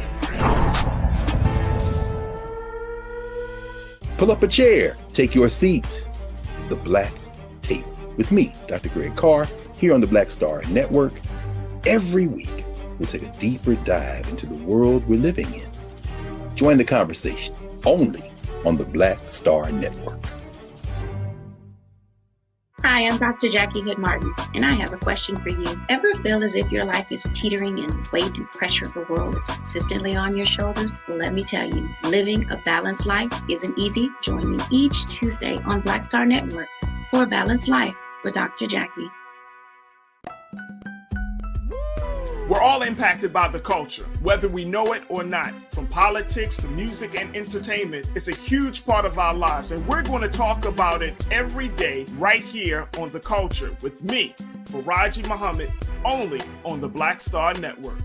H: Pull up a chair. Take your seat. The Black Tape. With me, Dr. Greg Carr, here on the Black Star Network. Every week, we'll take a deeper dive into the world we're living in. Join the conversation only on the Black Star Network.
T: Hi, I'm Dr. Jackie Hood Martin, and I have a question for you. Ever feel as if your life is teetering and the weight and pressure of the world is consistently on your shoulders? Well, let me tell you, living a balanced life isn't easy. Join me each Tuesday on Black Star Network for A Balanced Life with Dr. Jackie.
A: We're all impacted by the culture, whether we know it or not. From politics to music and entertainment, it's a huge part of our lives, and we're going to talk about it every day right here on The Culture with me, Farajii Muhammad, only on the Black Star Network.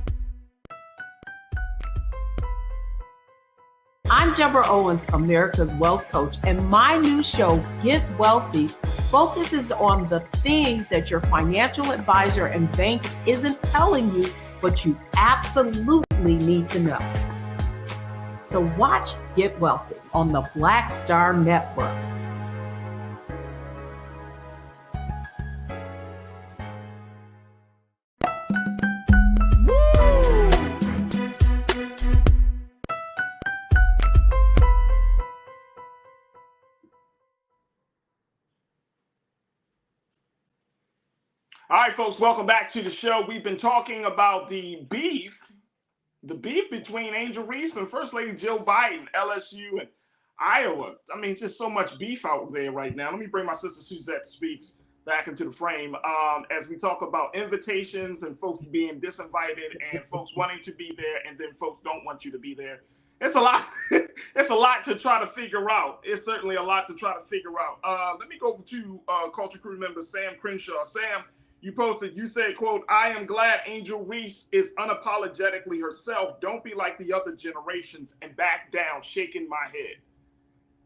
U: I'm Deborah Owens, America's Wealth Coach, and my new show, Get Wealthy, focuses on the things that your financial advisor and bank isn't telling you, but you absolutely need to know. So watch Get Wealthy on the Black Star Network.
A: All right, folks, welcome back to the show. We've been talking about the beef between Angel Reese and First Lady Joe Biden, LSU and Iowa. I mean, it's just so much beef out there right now. Let me bring my sister Suzette Speaks back into the frame as we talk about invitations and folks being disinvited and folks wanting to be there and then folks don't want you to be there. It's a lot. It's a lot to try to figure out. It's certainly a lot to try to figure out. Let me go to Culture Crew member Sam Crenshaw. Sam, you posted, you said, quote, "I am glad Angel Reese is unapologetically herself. Don't be like the other generations and back down, shaking my head."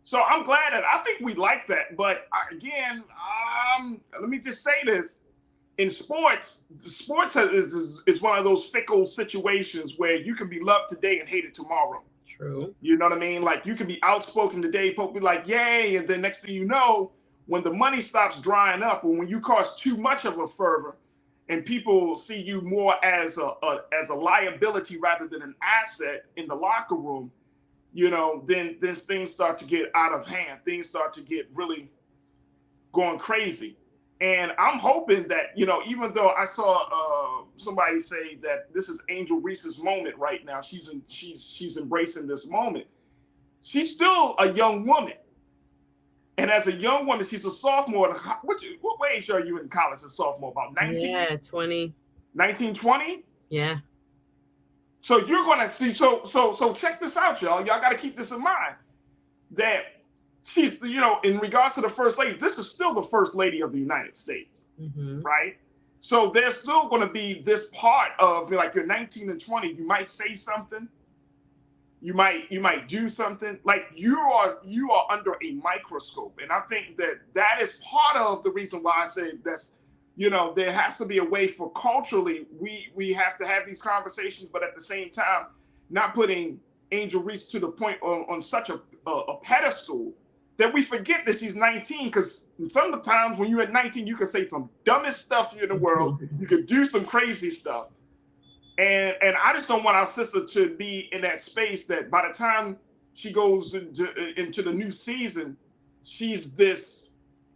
A: So I'm glad that I think we like that. But again, let me just say this. In sports, is one of those fickle situations where you can be loved today and hated tomorrow.
B: True.
A: You know what I mean? Like you can be outspoken today, folk be like, yay. And then next thing you know, when the money stops drying up, or when you cause too much of a fervor, and people see you more as a liability rather than an asset in the locker room, you know, then things start to get out of hand. Things start to get really going crazy. And I'm hoping that, you know, even though I saw somebody say that this is Angel Reese's moment right now, she's embracing this moment. She's still a young woman. And as a young woman, she's a sophomore. What age are you in college? A sophomore, about 19?
B: Yeah, 20.
A: 19, 20?
B: Yeah.
A: So you're going to see. So check this out, y'all. Y'all got to keep this in mind. That she's, you know, in regards to the first lady, this is still the first lady of the United States, right? So there's still going to be this part of, like, you're 19 and 20. You might say something. You might do something. Like you are under a microscope, and I think that is part of the reason why I say you know, there has to be a way for culturally, we have to have these conversations, but at the same time, not putting Angel Reese to the point on such a pedestal that we forget that she's 19, because sometimes when you're at 19, you can say some dumbest stuff in the world. You can do some crazy stuff. And I just don't want our sister to be in that space that by the time she goes into the new season, she's this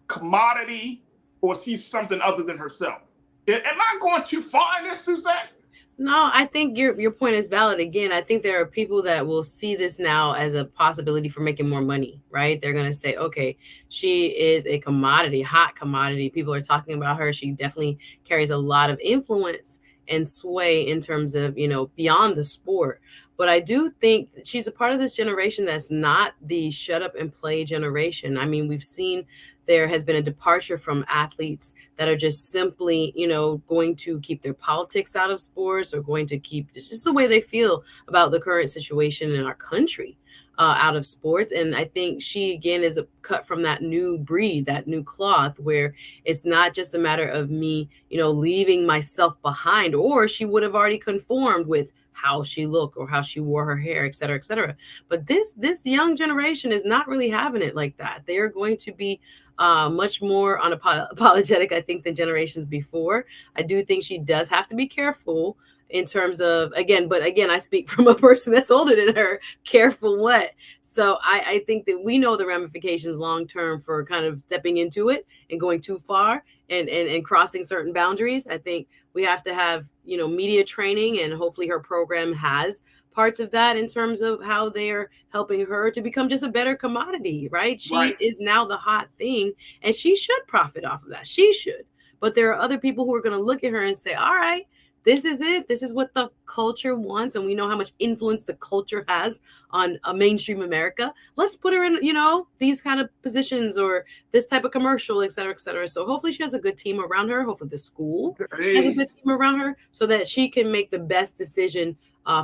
A: commodity or she's something other than herself. Am I going too far in this, Suzette?
B: No, I think your point is valid. Again, I think there are people that will see this now as a possibility for making more money, right? They're going to say, okay, she is a commodity, hot commodity. People are talking about her. She definitely carries a lot of influence and sway in terms of, you know, beyond the sport. But I do think that she's a part of this generation that's not the shut up and play generation. I mean, we've seen there has been a departure from athletes that are just simply, you know, going to keep their politics out of sports or going to keep just the way they feel about the current situation in our country out of sports. And I think she, again, is a cut from that new breed, that new cloth, where it's not just a matter of me, you know, leaving myself behind, or she would have already conformed with how she looked or how she wore her hair, et cetera, et cetera. But this young generation is not really having it like that. They are going to be much more unapologetic, I think, than generations before. I do think she does have to be careful in terms of, again, I speak from a person that's older than her, careful what? So I think that we know the ramifications long-term for kind of stepping into it and going too far and crossing certain boundaries. I think we have to have, you know, media training, and hopefully her program has parts of that in terms of how they're helping her to become just a better commodity, right? She is now the hot thing, and she should profit off of that. She should. But there are other people who are going to look at her and say, all right, this is it. This is what the culture wants. And we know how much influence the culture has on mainstream America. Let's put her in, you know, these kind of positions or this type of commercial, et cetera, et cetera. So hopefully she has a good team around her. Hopefully the school has a good team around her so that she can make the best decision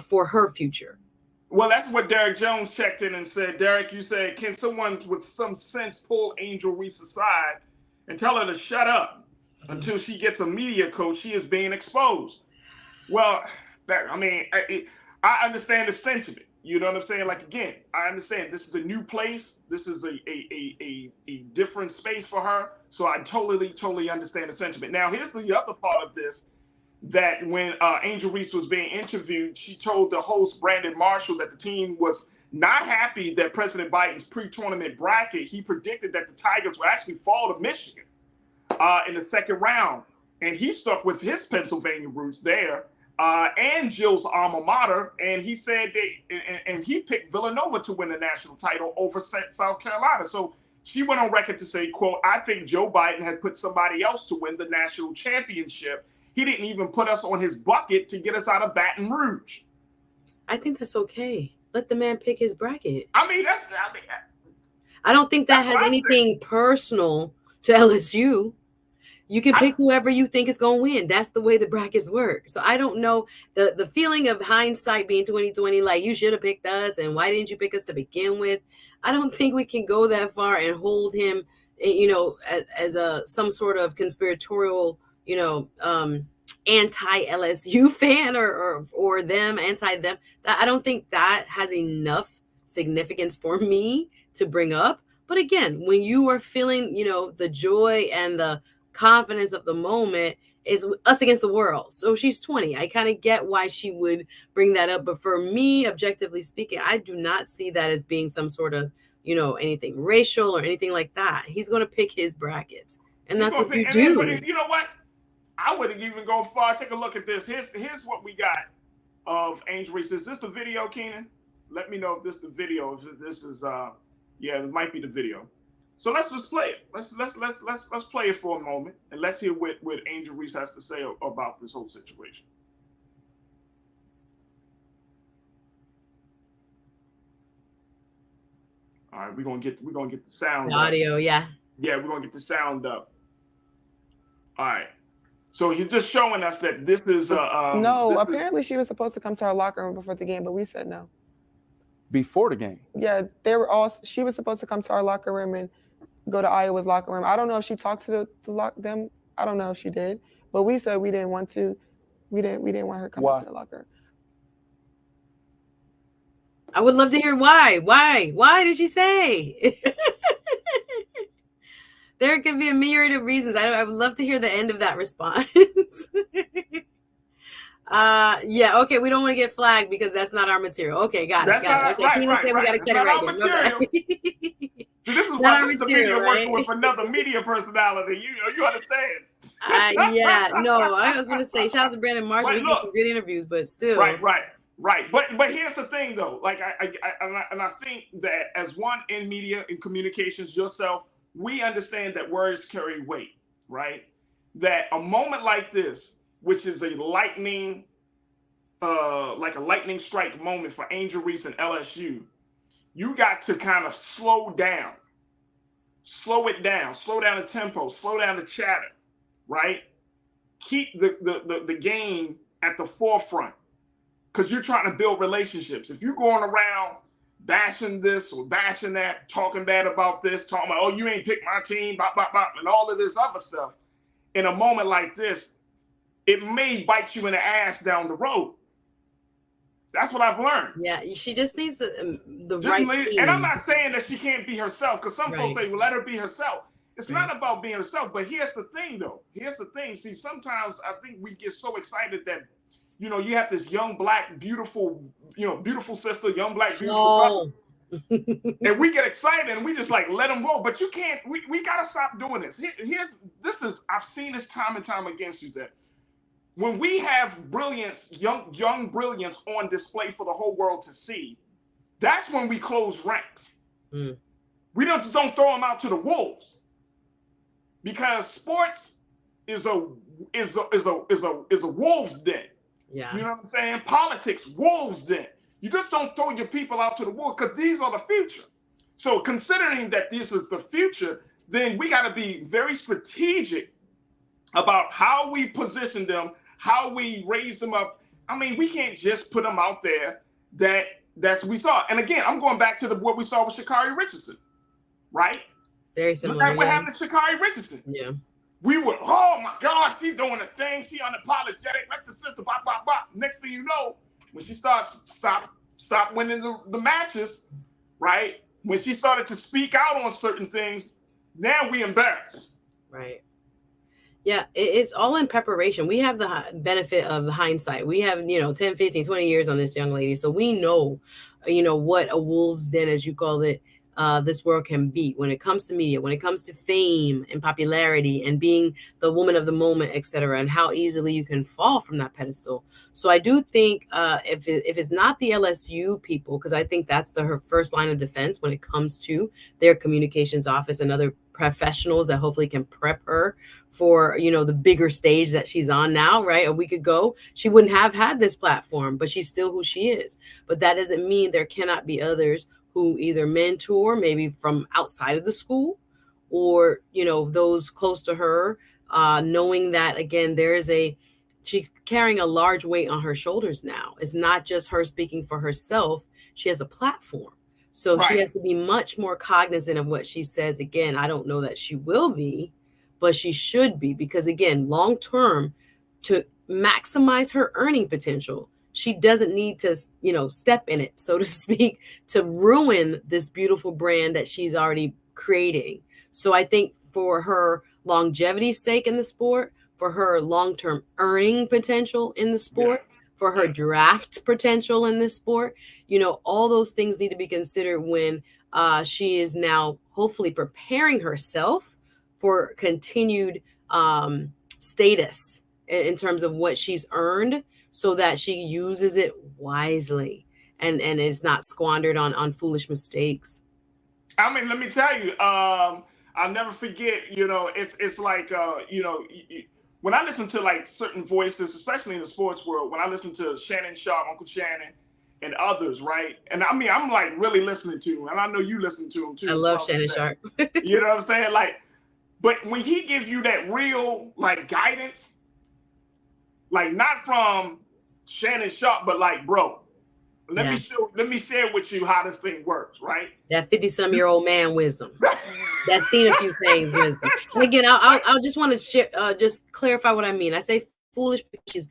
B: for her future.
A: Well, that's what Derek Jones checked in and said. Derek, you said, can someone with some sense pull Angel Reese aside and tell her to shut up until she gets a media coach? She is being exposed. Well, I understand the sentiment. You know what I'm saying? Like, again, I understand this is a new place. This is a different space for her. So I totally understand the sentiment. Now, here's the other part of this, that when Angel Reese was being interviewed, she told the host, Brandon Marshall, that the team was not happy that President Biden's pre-tournament bracket, he predicted that the Tigers would actually fall to Michigan in the second round. And he stuck with his Pennsylvania roots there. And Jill's alma mater, and he said and he picked Villanova to win the national title over South Carolina. So she went on record to say, quote, I think Joe Biden has put somebody else to win the national championship. He didn't even put us on his bucket to get us out of Baton Rouge.
B: I think that's okay. Let the man pick his bracket.
A: I
B: don't think that has anything personal to LSU. You can pick whoever you think is going to win. That's the way the brackets work. So I don't know the feeling of hindsight being 2020, like you should have picked us and why didn't you pick us to begin with? I don't think we can go that far and hold him, you know, as some sort of conspiratorial, you know, anti-LSU fan or them, anti-them. I don't think that has enough significance for me to bring up. But again, when you are feeling, you know, the joy and the confidence of the moment, is us against the world. So she's 20. I kind of get why she would bring that up. But for me, objectively speaking, I do not see that as being some sort of, you know, anything racial or anything like that. He's going to pick his brackets. And that's what you do.
A: But you know what? I wouldn't even go far. Take a look at this. Here's what we got of Angel Reese. Is this the video, Keenan? Let me know if this is the video. If this is yeah, it might be the video. So let's just play it. Let's play it for a moment, and let's hear what Angel Reese has to say about this whole situation. All right, we're gonna get the sound.
B: The audio, yeah.
A: Yeah, we're gonna get the sound up. All right. So he's just showing us that this is
I: no. Apparently, she was supposed to come to our locker room before the game, but we said no.
V: Before the game?
I: Yeah, they were all. She was supposed to come to our locker room and go to Iowa's locker room. I don't know if she talked to them I don't know if she did, but we said we didn't want to. We didn't want her coming to the locker room.
B: I would love to hear why. Why did she say? There could be a myriad of reasons. I would love to hear the end of that response. Yeah, okay, we don't want to get flagged because that's not our material. Okay, got it. Okay, Tina said we got to cut it right there.
A: This is the media working with another media personality. You understand?
B: Yeah, no, I was going to say, shout out to Brandon Marshall. He did some good interviews, but still.
A: Right. But here's the thing, though. Like, I think that as one in media and communications yourself, we understand that words carry weight, right? That a moment like this, which is a lightning strike moment for Angel Reese and LSU, you got to kind of slow it down, slow down the tempo, slow down the chatter, right? Keep the game at the forefront because you're trying to build relationships. If you're going around bashing this or bashing that, talking bad about this, talking about, oh, you ain't picked my team, blah, blah, blah, and all of this other stuff, in a moment like this, it may bite you in the ass down the road. That's what I've learned.
B: Yeah, she just needs the right team.
A: And I'm not saying that she can't be herself, because some folks say, well, let her be herself. It's not about being herself, but here's the thing, though. Here's the thing. See, sometimes I think we get so excited that, you have this young, black, beautiful sister, young, black, beautiful brother. And we get excited and we just like let them roll. But you can't, we got to stop doing this. I've seen this time and time again, Suzette. When we have brilliance, young brilliance on display for the whole world to see, that's when we close ranks. We don't throw them out to the wolves, because sports is a wolf's den.
B: Yeah.
A: You know what I'm saying? Politics, wolves den. You just don't throw your people out to the wolves, because these are the future. So considering that this is the future, then we got to be very strategic about how we position them, how we raise them up. I mean, we can't just put them out there that's we saw. And again, I'm going back to what we saw with Sha'Carri Richardson, right?
B: Very similar.
A: Look at what happened to Sha'Carri Richardson.
B: Yeah.
A: We were, oh my gosh, she's doing a thing. She unapologetic. Let the sister, bop, bop, bop. Next thing you know, when she starts stop winning the matches, right? When she started to speak out on certain things, now we embarrassed.
B: Right. Yeah, it's all in preparation. We have the benefit of hindsight. We have, 10, 15, 20 years on this young lady. So we know, what a wolf's den, as you call it, this world can be when it comes to media, when it comes to fame and popularity and being the woman of the moment, et cetera, and how easily you can fall from that pedestal. So I do think if it's not the LSU people, because I think that's her first line of defense when it comes to their communications office and other professionals that hopefully can prep her for, the bigger stage that she's on now, right? A week ago, she wouldn't have had this platform, but she's still who she is. But that doesn't mean there cannot be others who either mentor, maybe from outside of the school, or, those close to her, knowing that, again, she's carrying a large weight on her shoulders now. It's not just her speaking for herself. She has a platform. So She has to be much more cognizant of what she says. Again, I don't know that she will be, but she should be, because again, long term, to maximize her earning potential, she doesn't need to, step in it, so to speak, to ruin this beautiful brand that she's already creating. So I think for her longevity's sake in the sport, for her long-term earning potential in the sport, for her draft potential in this sport, all those things need to be considered when she is now hopefully preparing herself for continued status in terms of what she's earned, so that she uses it wisely and is not squandered on foolish mistakes.
A: I mean, let me tell you, I'll never forget, it's like, when I listen to like certain voices, especially in the sports world, when I listen to Shannon Sharp, Uncle Shannon, and others, right? And I mean, I'm like really listening to him, and I know you listen to him too.
B: I love Shannon Sharp.
A: You know what I'm saying? Like, but when he gives you that real like guidance, like not from Shannon Sharp, but like, bro, Let me share with you how this thing works, right?
B: That 50-some-year-old man wisdom. That's seen a few things wisdom. And again, I'll just want to share, just clarify what I mean. I say foolish because she's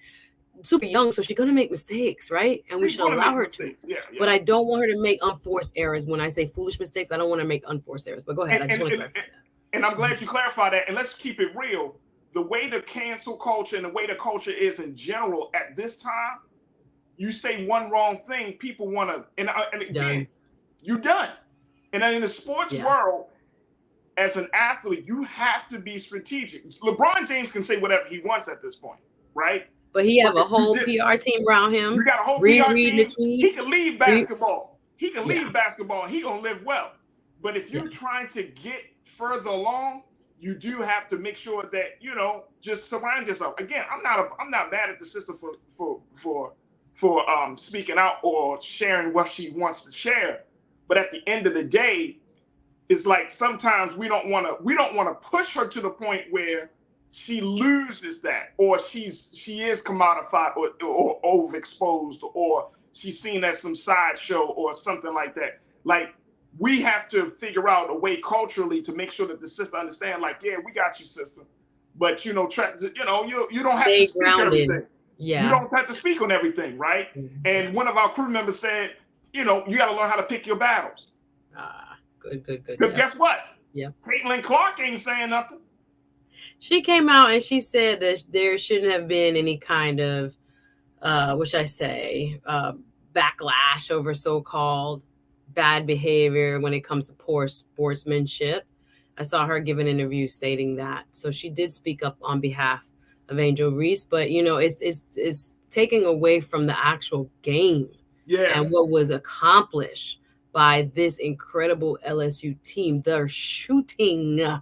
B: super young, so she's gonna make mistakes, right? And we should allow her to.
A: Yeah.
B: But I don't want her to make unforced errors. When I say foolish mistakes, I don't want to make unforced errors. But go ahead. I just want to clarify that.
A: And I'm glad you clarified that. And let's keep it real. The way the cancel culture and the way the culture is in general at this time, you say one wrong thing, people want to, and again, you're done. And then in the sports world, as an athlete, you have to be strategic. LeBron James can say whatever he wants at this point, right?
B: But he have a whole PR team around him.
A: You got a whole PR team.
B: The tweets.
A: He can leave basketball. He can leave basketball. He gonna live well. But if you're trying to get further along, you do have to make sure that just surround yourself. Again, I'm not mad at the sister for speaking out or sharing what she wants to share. But at the end of the day, it's like sometimes we don't want to push her to the point where she loses that, or she is commodified or overexposed, or she's seen as some sideshow or something like that. Like, we have to figure out a way culturally to make sure that the sister understand, like, yeah, we got you, sister, but you don't have to speak everything.
B: Yeah,
A: you don't have to speak on everything, right? And one of our crew members said, you got to learn how to pick your battles.
B: Good.
A: Because guess what?
B: Yeah,
A: Caitlin Clark ain't saying nothing.
B: She came out and she said that there shouldn't have been any kind of, backlash over so-called bad behavior when it comes to poor sportsmanship. I saw her give an interview stating that. So she did speak up on behalf of Angel Reese, but it's taking away from the actual game and what was accomplished by this incredible LSU team. They're shooting.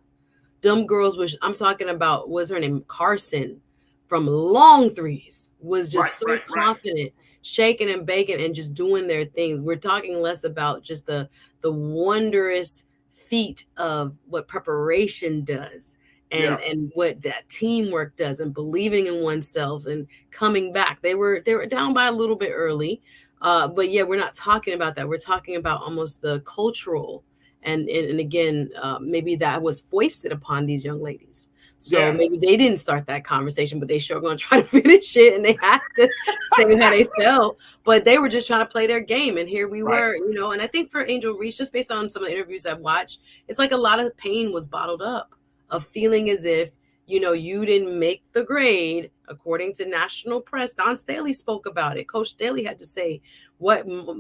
B: Dumb girls, which I'm talking about, was her name Carson, from long threes, was just so confident, shaking and baking and just doing their things. We're talking less about just the wondrous feat of what preparation does and what that teamwork does, and believing in oneself and coming back. They were down by a little bit early, but we're not talking about that. We're talking about almost the cultural. And again, maybe that was foisted upon these young ladies. So maybe they didn't start that conversation, but they sure going to try to finish it, and they had to say how they felt. But they were just trying to play their game, and here we were, And I think for Angel Reese, just based on some of the interviews I've watched, it's like a lot of pain was bottled up, of feeling as if you didn't make the grade according to national press. Don Staley spoke about it. Coach Staley had to say,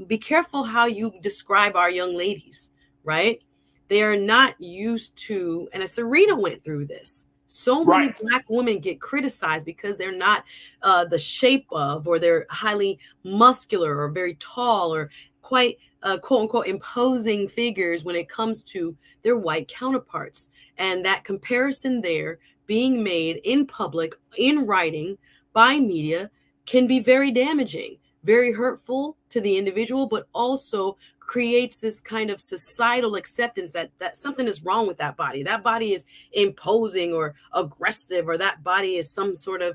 B: be careful how you describe our young ladies. Right? They are not used to, and Serena went through this. So many Black women get criticized because they're not the shape of, or they're highly muscular or very tall or quite quote unquote imposing figures when it comes to their white counterparts. And that comparison there being made in public, in writing, by media, can be very damaging, very hurtful to the individual, but also creates this kind of societal acceptance that something is wrong with that body. That body is imposing or aggressive, or that body is some sort of,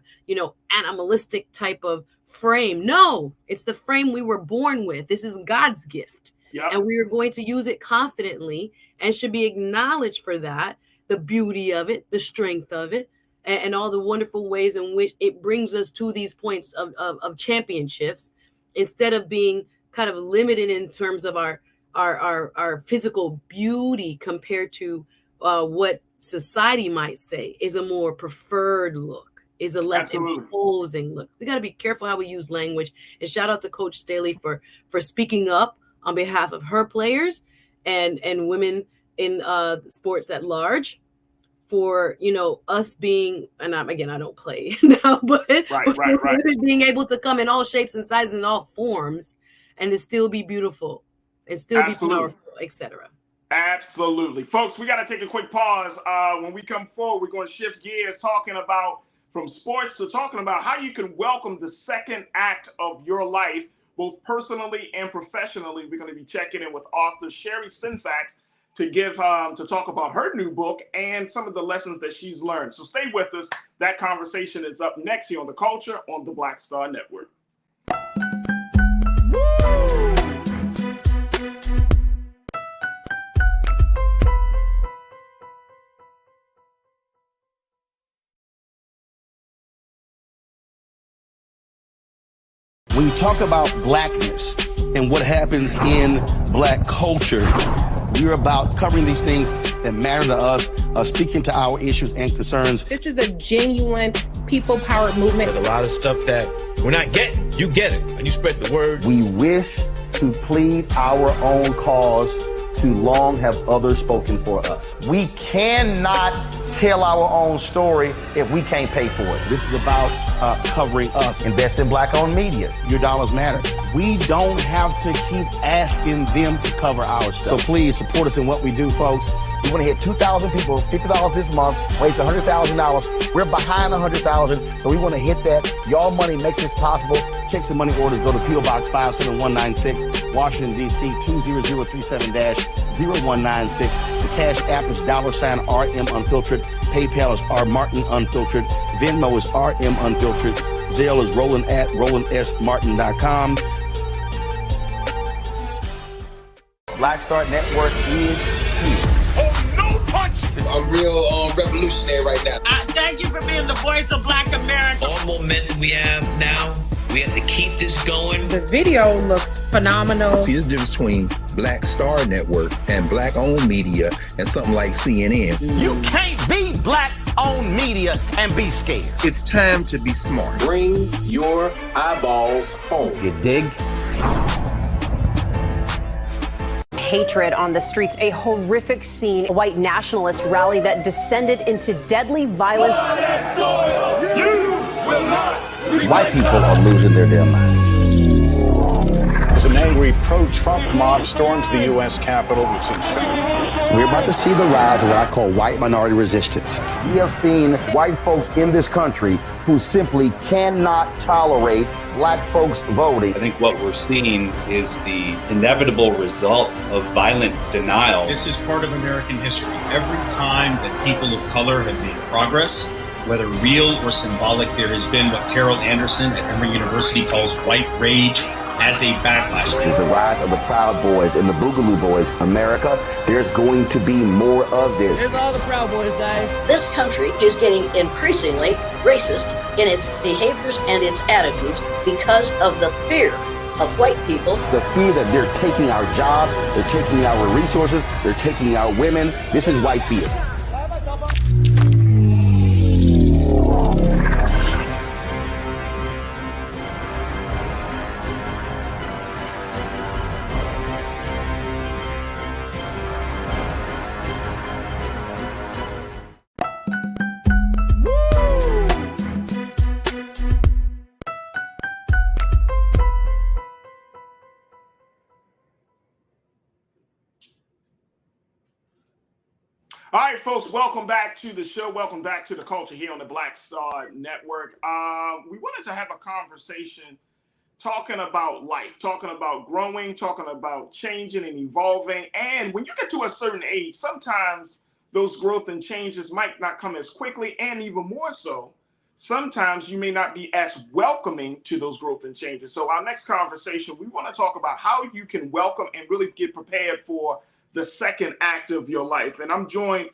B: animalistic type of frame. No, it's the frame we were born with. This is God's gift. Yep. And we are going to use it confidently and should be acknowledged for that, the beauty of it, the strength of it, and all the wonderful ways in which it brings us to these points of championships, instead of being kind of limited in terms of our physical beauty compared to what society might say is a more preferred look, is a less imposing look. We got to be careful how we use language. And shout out to Coach Staley for speaking up on behalf of her players and women in sports at large, for us being, and I don't play now, but women being able to come in all shapes and sizes and all forms, and to still be beautiful and still be powerful, etc.
A: Absolutely. Folks, we got to take a quick pause. When we come forward, we're going to shift gears, talking about from sports to talking about how you can welcome the second act of your life, both personally and professionally. We're going to be checking in with author Sherri Sifax to talk about her new book and some of the lessons that she's learned. So stay with us. That conversation is up next here on The Culture on the Black Star Network.
C: When you talk about blackness and what happens in black culture, we're about covering these things that matter to us, speaking to our issues and concerns.
G: This is a genuine people-powered movement.
L: There's a lot of stuff that we're not getting. You get it, and you spread the word.
C: We wish to plead our own cause. Too long have others spoken for us. We cannot tell our own story if we can't pay for it. This is about covering us. Invest in black-owned media. Your dollars matter. We don't have to keep asking them to cover our stuff. So please support us in what we do, folks. We want to hit 2,000 people, $50 this month, raise $100,000. We're behind 100,000, so we want to hit that. Y'all money makes this possible. Check some money orders. Go to P.O. Box 57196, Washington, D.C. 20037-0196. The Cash App is $RM Unfiltered. PayPal is R Martin Unfiltered. Venmo is RM Unfiltered. Zelle is Roland at RolandSMartin.com. Black Star Network is here.
E: I'm real revolutionary right now.
D: Thank you for being the voice of Black America.
F: All momentum we have now, we have to keep this going.
G: The video looks phenomenal.
H: See, there's a difference between Black Star Network and black-owned media and something like CNN.
C: You can't be black-owned media and be scared.
H: It's time to be smart.
E: Bring your eyeballs home.
C: You dig?
M: Hatred on the streets, a horrific scene, a white nationalist rally that descended into deadly violence.
C: White people are losing their damn minds.
N: As an angry pro-Trump mob storms the U.S. Capitol, we've seen
C: We're about to see the rise of what I call white minority resistance. We have seen white folks in this country who simply cannot tolerate black folks voting.
O: I think what we're seeing is the inevitable result of violent denial.
P: This is part of American history. Every time that people of color have made progress, whether real or symbolic, there has been what Carol Anderson at Emory University calls white rage as a backlash.
C: This is the rise of the Proud Boys and the Boogaloo Boys. America, there's going to be more of this.
Q: Here's all the Proud Boys, guys.
R: This country is getting increasingly racist in its behaviors and its attitudes because of the fear of white people.
C: The fear that they're taking our jobs, they're taking our resources, they're taking our women. This is white fear.
A: All right, folks, welcome back to the show. Welcome back to the culture here on the Black Star Network. We wanted to have a conversation talking about life, talking about growing, talking about changing and evolving. And when you get to a certain age, sometimes those growth and changes might not come as quickly, and even more so, sometimes you may not be as welcoming to those growth and changes. So our next conversation, we want to talk about how you can welcome and really get prepared for the second act of your life. And I'm joined,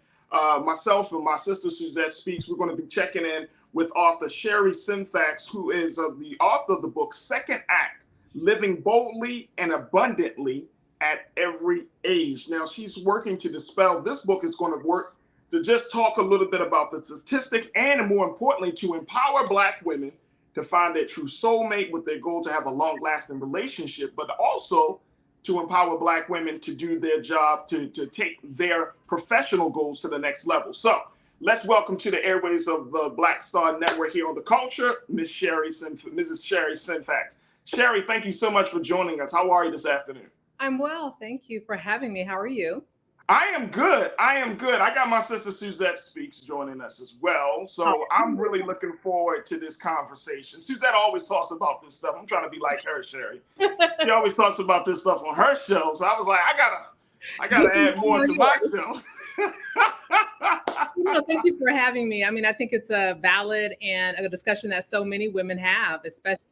A: myself and my sister Suzette Speaks. We're going to be checking in with author Sherri Sifax, who is the author of the book Second Act, Living Boldly and Abundantly at Every Age. Now, she's working to dispel, this book is going to work to just talk a little bit about the statistics and, more importantly, to empower Black women to find their true soulmate with their goal to have a long-lasting relationship, but also to empower Black women to do their job, to take their professional goals to the next level. So let's welcome to the airways of the Black Star Network here on The Culture, Mrs. Sherri Sifax. Sherri, thank you so much for joining us. How are you this afternoon?
G: I'm well. Thank you for having me. How are you?
A: I am good. I got my sister Suzette Speaks joining us as well. So I'm really looking forward to this conversation. Suzette always talks about this stuff. I'm trying to be like her, Sherri. She always talks about this stuff on her show. So I was like, I gotta add more to my show.
G: Thank you for having me. I mean, I think it's a valid and a discussion that so many women have, especially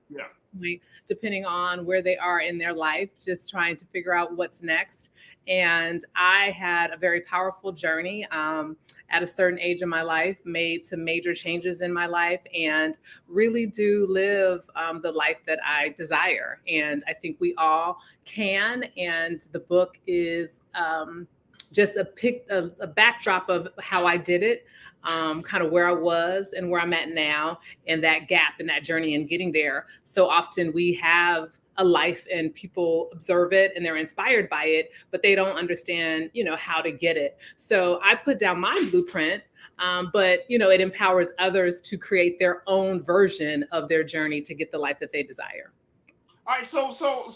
G: depending on where they are in their life, just trying to figure out what's next. And I had a very powerful journey at a certain age in my life, made some major changes in my life, and really do live the life that I desire. And I think we all can. And the book is just a backdrop of how I did it, kind of where I was and where I'm at now, and that gap and that journey and getting there. So often we have a life and people observe it and they're inspired by it, but they don't understand, how to get it. So I put down my blueprint, but it empowers others to create their own version of their journey to get the life that they desire.
A: All right, so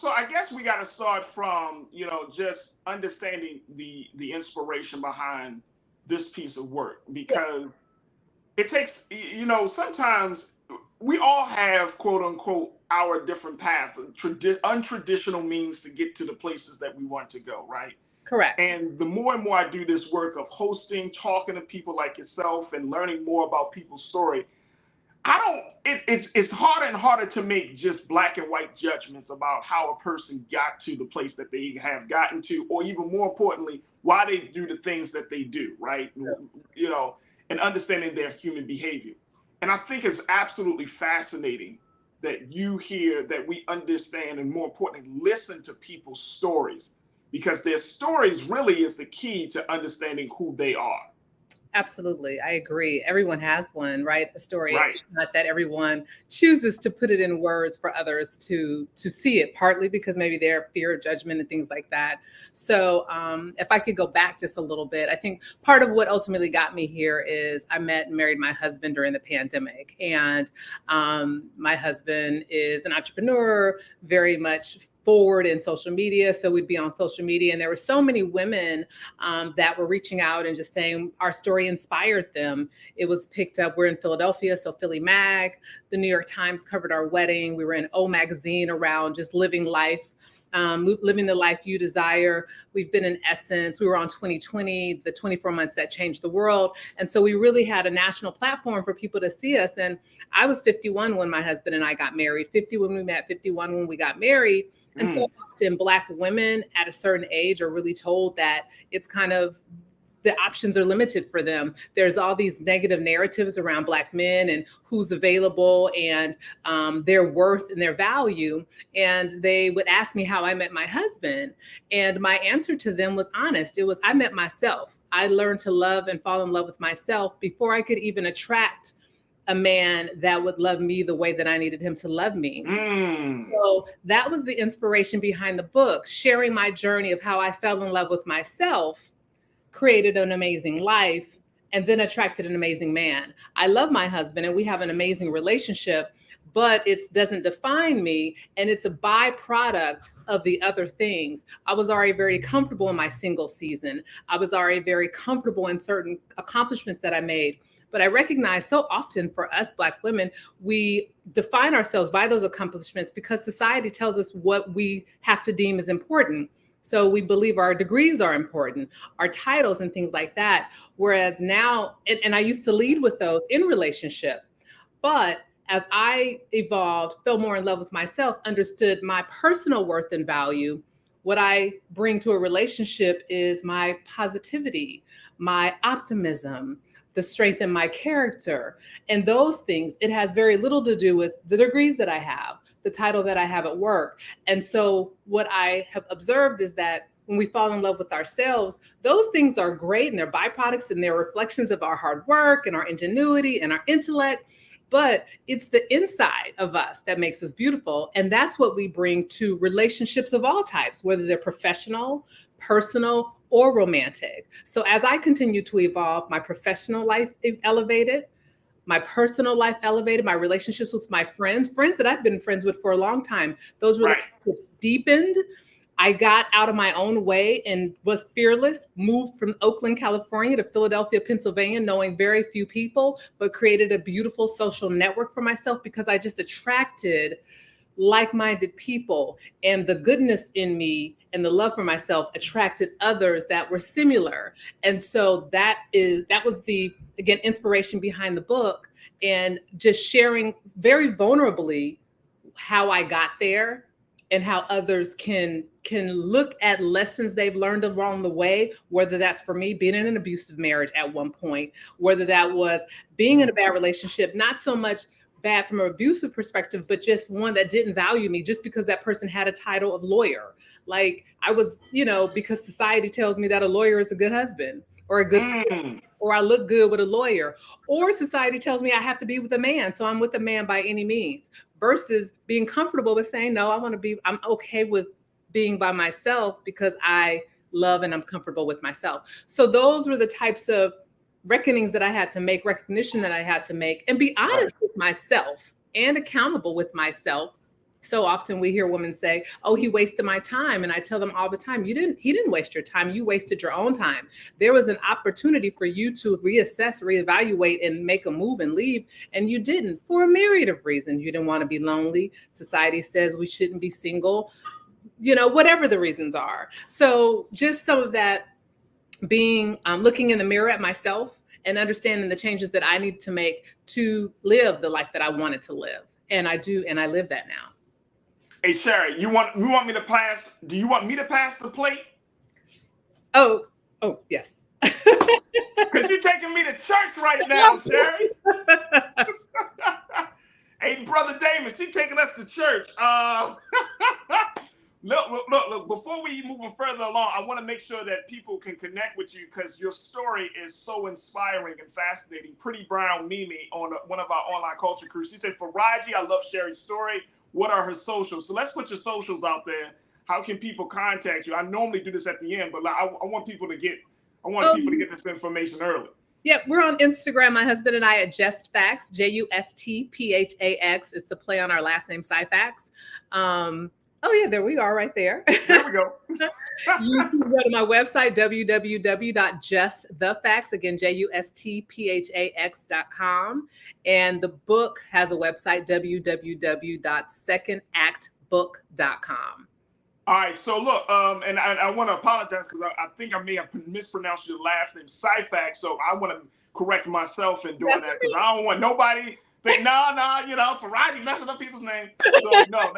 A: I guess we got to start from, just understanding the inspiration behind this piece of work, because it takes, sometimes we all have, quote unquote, our different paths, untraditional means to get to the places that we want to go, right?
G: Correct.
A: And the more and more I do this work of hosting, talking to people like yourself and learning more about people's story, it's harder and harder to make just black and white judgments about how a person got to the place that they have gotten to, or even more importantly, why they do the things that they do, right? And understanding their human behavior. And I think it's absolutely fascinating that you hear that we understand, and more importantly, listen to people's stories, because their stories really is the key to understanding who they are.
G: Absolutely. I agree. Everyone has one, right? A story.
A: Right.
G: It's not that everyone chooses to put it in words for others to see it, partly because maybe their fear of judgment and things like that. So if I could go back just a little bit, I think part of what ultimately got me here is I met and married my husband during the pandemic. And my husband is an entrepreneur, very much forward in social media. So we'd be on social media, and there were so many women that were reaching out and just saying our story inspired them. It was picked up. We're in Philadelphia, so Philly Mag, the New York Times covered our wedding. We were in O Magazine around just living life, living the life you desire. We've been in Essence. We were on 2020, the 24 months that changed the world. And so we really had a national platform for people to see us. And I was 51 when my husband and I got married, 50 when we met, 51 when we got married. And so often Black women at a certain age are really told that it's kind of, the options are limited for them. There's all these negative narratives around Black men and who's available and their worth and their value. And they would ask me how I met my husband. And my answer to them was honest. It was, I met myself. I learned to love and fall in love with myself before I could even attract a man that would love me the way that I needed him to love me. So that was the inspiration behind the book, sharing my journey of how I fell in love with myself, created an amazing life, and then attracted an amazing man. I love my husband and we have an amazing relationship, but it doesn't define me, and it's a byproduct of the other things. I was already very comfortable in my single season. I was already very comfortable in certain accomplishments that I made. But I recognize so often for us Black women, we define ourselves by those accomplishments because society tells us what we have to deem as important. So we believe our degrees are important, our titles and things like that. Whereas now, and I used to lead with those in relationship, but as I evolved, fell more in love with myself, understood my personal worth and value, what I bring to a relationship is my positivity, my optimism, the strength in my character. And those things, it has very little to do with the degrees that I have, the title that I have at work. And so what I have observed is that when we fall in love with ourselves, those things are great and they're byproducts and they're reflections of our hard work and our ingenuity and our intellect. But it's the inside of us that makes us beautiful. And that's what we bring to relationships of all types, whether they're professional, personal, or romantic. So as I continue to evolve, my professional life elevated, my personal life elevated, my relationships with my friends that I've been friends with for a long time, those relationships deepened. I got out of my own way and was fearless, moved from Oakland, California to Philadelphia, Pennsylvania, knowing very few people, but created a beautiful social network for myself because I just attracted like-minded people, and the goodness in me and the love for myself attracted others that were similar. And so that was the, again, inspiration behind the book, and just sharing very vulnerably how I got there and how others can look at lessons they've learned along the way, whether that's for me being in an abusive marriage at one point, whether that was being in a bad relationship, not so much bad from an abusive perspective, but just one that didn't value me just because that person had a title of lawyer. Like I was, because society tells me that a lawyer is a good husband or a good or I look good with a lawyer, or society tells me I have to be with a man, so I'm with a man by any means, versus being comfortable with saying, no, I'm okay with being by myself because I love and I'm comfortable with myself. So those were the types of reckonings that I had to make, recognition that I had to make, and be honest with myself and accountable with myself. So often we hear women say, oh, he wasted my time. And I tell them all the time, he didn't waste your time. You wasted your own time. There was an opportunity for you to reassess, reevaluate, and make a move and leave. And you didn't, for a myriad of reasons. You didn't want to be lonely. Society says we shouldn't be single, whatever the reasons are. So just some of that being, looking in the mirror at myself and understanding the changes that I need to make to live the life that I wanted to live. And I do, and I live that now.
A: Hey, Sherri, you want me to pass? Do you want me to pass the plate?
G: Oh, yes.
A: Because you're taking me to church right now, Sherri. Hey, Brother Damon, she's taking us to church. Look, before we move further along, I want to make sure that people can connect with you because your story is so inspiring and fascinating. Pretty Brown Mimi on one of our online culture crews. She said, Farajii, I love Sherri's story. What are her socials? So let's put your socials out there. How can people contact you? I normally do this at the end, but I want people to get this information early.
G: Yeah, we're on Instagram, my husband and I, at JustFax, JustPhax. It's the play on our last name, Sifax. Oh yeah, there we are right there.
A: There we go.
G: You can go to my website, www.justthefax, again, JustPhax.com. And the book has a website, www.secondactbook.com.
A: All right, so look, and I want to apologize because I think I may have mispronounced your last name, Sifax, so I want to correct myself in doing that because I don't want nobody think, Farajii messing up people's names. So no,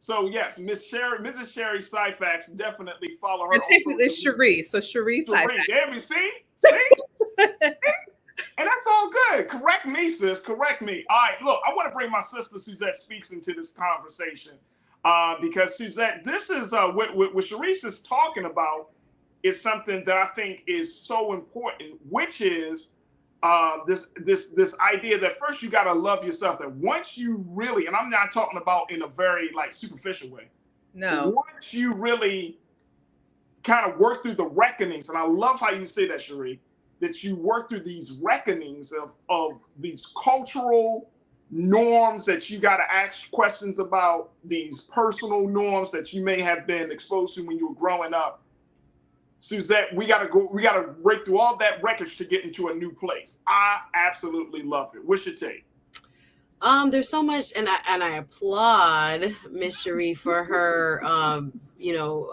A: So yes, Mrs. Sherri Sifax, definitely follow her.
G: And technically it's Sherri, so Sherri Sifax.
A: There we see? And that's all good. Correct me, sis. Correct me. All right, look, I want to bring my sister Suzette Speaks into this conversation because Suzette, this is what Sherri is talking about is something that I think is so important, which is this idea that first you got to love yourself. That once you really, and I'm not talking about in a very superficial way.
G: No.
A: Once you really kind of work through the reckonings, and I love how you say that, Sherri, that you work through these reckonings of these cultural norms that you got to ask questions about, these personal norms that you may have been exposed to when you were growing up. Suzette, we gotta break through all that wreckage to get into a new place. I absolutely love it. What's your take?
B: There's so much, and I applaud Miss Sherri for her,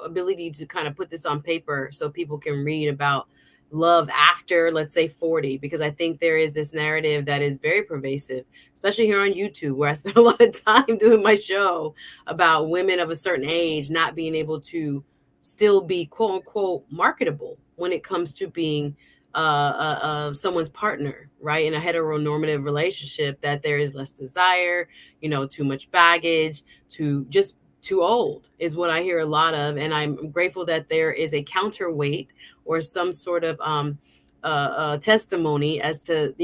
B: ability to kind of put this on paper so people can read about love after, let's say, 40, because I think there is this narrative that is very pervasive, especially here on YouTube, where I spend a lot of time doing my show about women of a certain age not being able to still be quote unquote marketable when it comes to being someone's partner, right? In a heteronormative relationship, that there is less desire, too much baggage, too old is what I hear a lot of. And I'm grateful that there is a counterweight or some sort of testimony as to,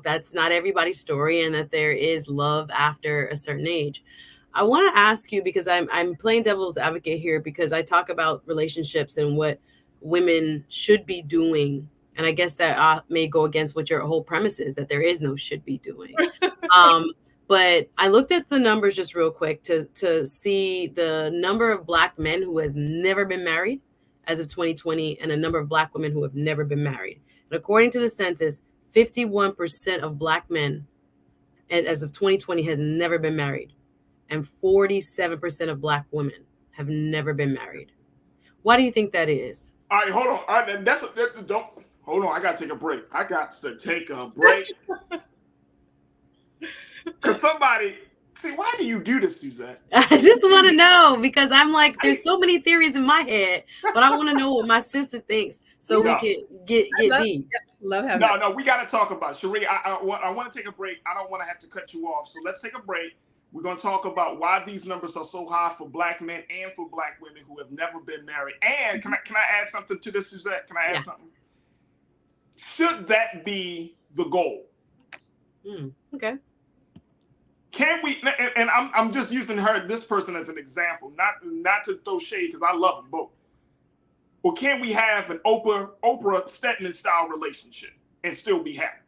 B: that's not everybody's story and that there is love after a certain age. I want to ask you, because I'm playing devil's advocate here, because I talk about relationships and what women should be doing. And I guess that may go against what your whole premise is, that there is no should be doing. But I looked at the numbers just real quick to see the number of Black men who has never been married as of 2020 and a number of Black women who have never been married. And according to the census, 51% of Black men as of 2020 has never been married. And 47% of Black women have never been married. Why do you think that is?
A: All right, hold on. Hold on. I got to take a break. Because See, why do you do this, Suzette?
B: I just want to know, because I'm like, there's so many theories in my head, but I want to know what my sister thinks so we can get deep.
G: Love having
A: No, we got to talk about it. Sherri, I want to take a break. I don't want to have to cut you off. So let's take a break. We're going to talk about why these numbers are so high for Black men and for Black women who have never been married. And can I add something to this, Suzette? Can I add something? Should that be the goal?
B: Okay.
A: Can we? And I'm just using this person as an example, not to throw shade, because I love them both. Or can we have an Oprah Stedman style relationship and still be happy,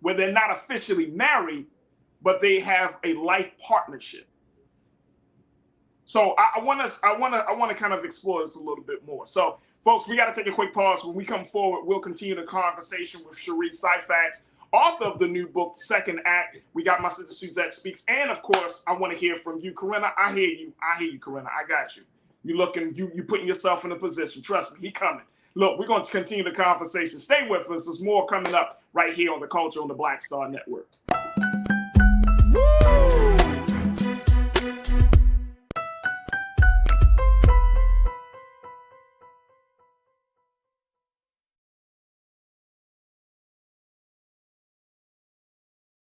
A: where they're not officially married, but they have a life partnership? So I want to kind of explore this a little bit more. So, folks, we got to take a quick pause. When we come forward, we'll continue the conversation with Sherri Sifax, author of the new book, Second Act. We got my sister Suzette Speaks. And of course, I want to hear from you, Corinna. I hear you, Corinna. I got you. You putting yourself in a position. Trust me, he coming. Look, we're going to continue the conversation. Stay with us. There's more coming up right here on The Culture on the Black Star Network.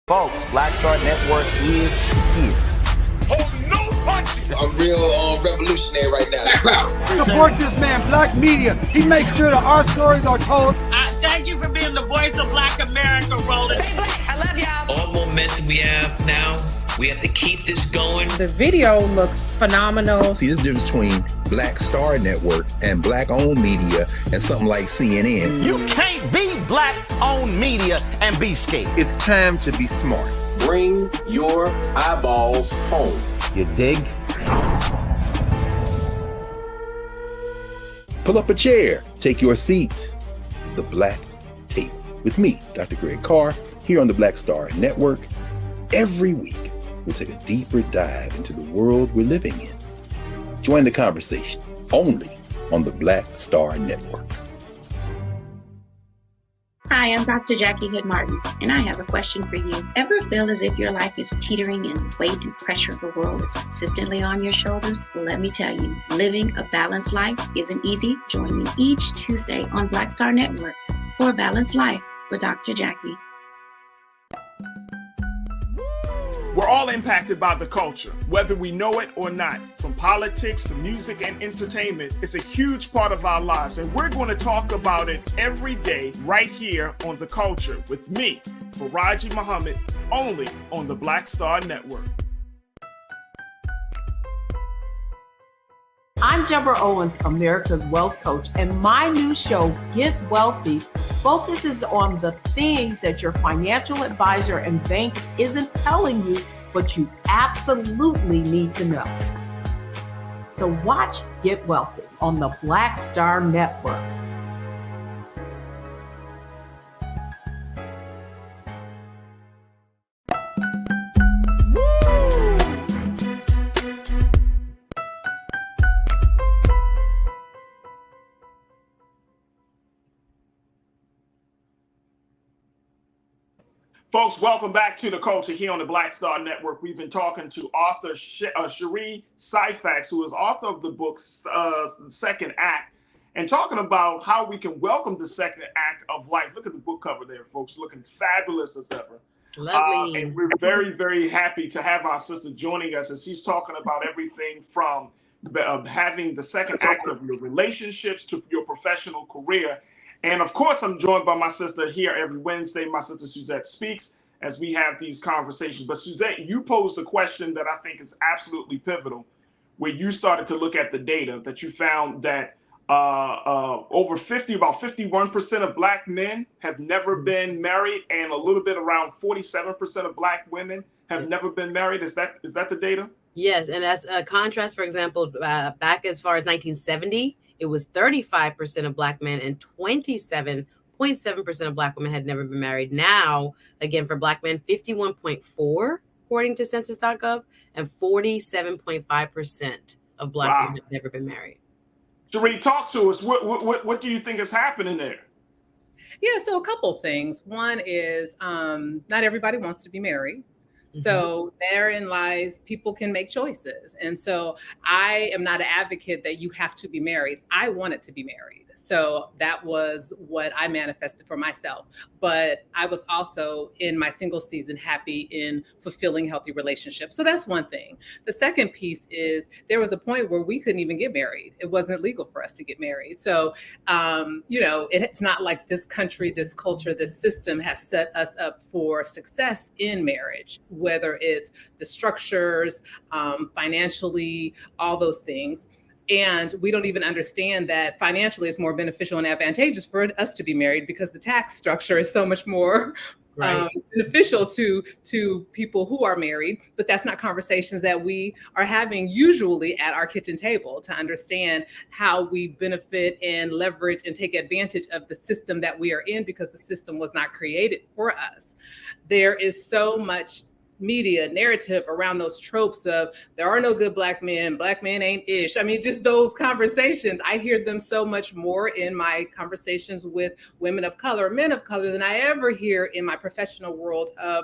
C: Folks, Black Star Network is here.
E: Oh, no punches! I'm real revolutionary right now.
S: Support this man, Black Media. He makes sure that our stories are told.
D: Thank you for being the voice of Black America, Roland.
T: Stay black. I love y'all.
F: All momentum we have now, we have to keep this going.
U: The video looks phenomenal.
H: See, this difference between Black Star Network and Black-owned media and something like CNN.
C: You can't be Black-owned media and be scared.
H: It's time to be smart.
E: Bring your eyeballs home.
C: You dig?
H: Pull up a chair. Take your seat. The Black Table with me, Dr. Greg Carr, here on the Black Star Network. Every week, we'll take a deeper dive into the world we're living in. Join the conversation only on the Black Star Network.
T: Hi, I'm Dr. Jackie Hood Martin, and I have a question for you. Ever feel as if your life is teetering and the weight and pressure of the world is consistently on your shoulders? Well, let me tell you, living a balanced life isn't easy. Join me each Tuesday on Black Star Network for A Balanced Life with Dr. Jackie.
A: We're all impacted by the culture, whether we know it or not. From politics to music and entertainment, it's a huge part of our lives, and we're going to talk about it every day right here on The Culture with me, Farajii Muhammad, only on the Black Star Network.
U: I'm Deborah Owens, America's Wealth Coach, and my new show, Get Wealthy, focuses on the things that your financial advisor and bank isn't telling you, but you absolutely need to know. So watch Get Wealthy on the Black Star Network.
A: Folks, welcome back to The Culture here on the Black Star Network. We've been talking to author Sherri Sifax, who is author of the book The Second Act, and talking about how we can welcome the second act of life. Look at the book cover there, folks, looking fabulous as ever.
B: Lovely.
A: And we're very, very happy to have our sister joining us, as she's talking about everything from having the second act of your relationships to your professional career. And of course, I'm joined by my sister here every Wednesday, my sister Suzette Speaks, as we have these conversations. But Suzette, you posed a question that I think is absolutely pivotal, where you started to look at the data that you found that about 51% of Black men have never been married, and a little bit around 47% of Black women have never been married. Is that the data?
B: Yes, and as a contrast, for example, back as far as 1970, it was 35% of Black men and 27.7% of Black women had never been married. Now, again, for Black men, 51.4%, according to census.gov, and 47.5% of Black women have never been married.
A: Sherri, talk to us. What do you think is happening there?
G: Yeah, so a couple things. One is not everybody wants to be married. So therein lies, people can make choices. And so I am not an advocate that you have to be married. I wanted to be married. So that was what I manifested for myself. But I was also in my single season happy in fulfilling healthy relationships. So that's one thing. The second piece is there was a point where we couldn't even get married. It wasn't legal for us to get married. So, it's not like this country, this culture, this system has set us up for success in marriage, whether it's the structures, financially, all those things. And we don't even understand that financially it's more beneficial and advantageous for us to be married because the tax structure is so much more beneficial to people who are married. But that's not conversations that we are having usually at our kitchen table to understand how we benefit and leverage and take advantage of the system that we are in, because the system was not created for us. There is so much media narrative around those tropes of there are no good black men ain't ish. I mean, just those conversations, I hear them so much more in my conversations with women of color, men of color, than I ever hear in my professional world of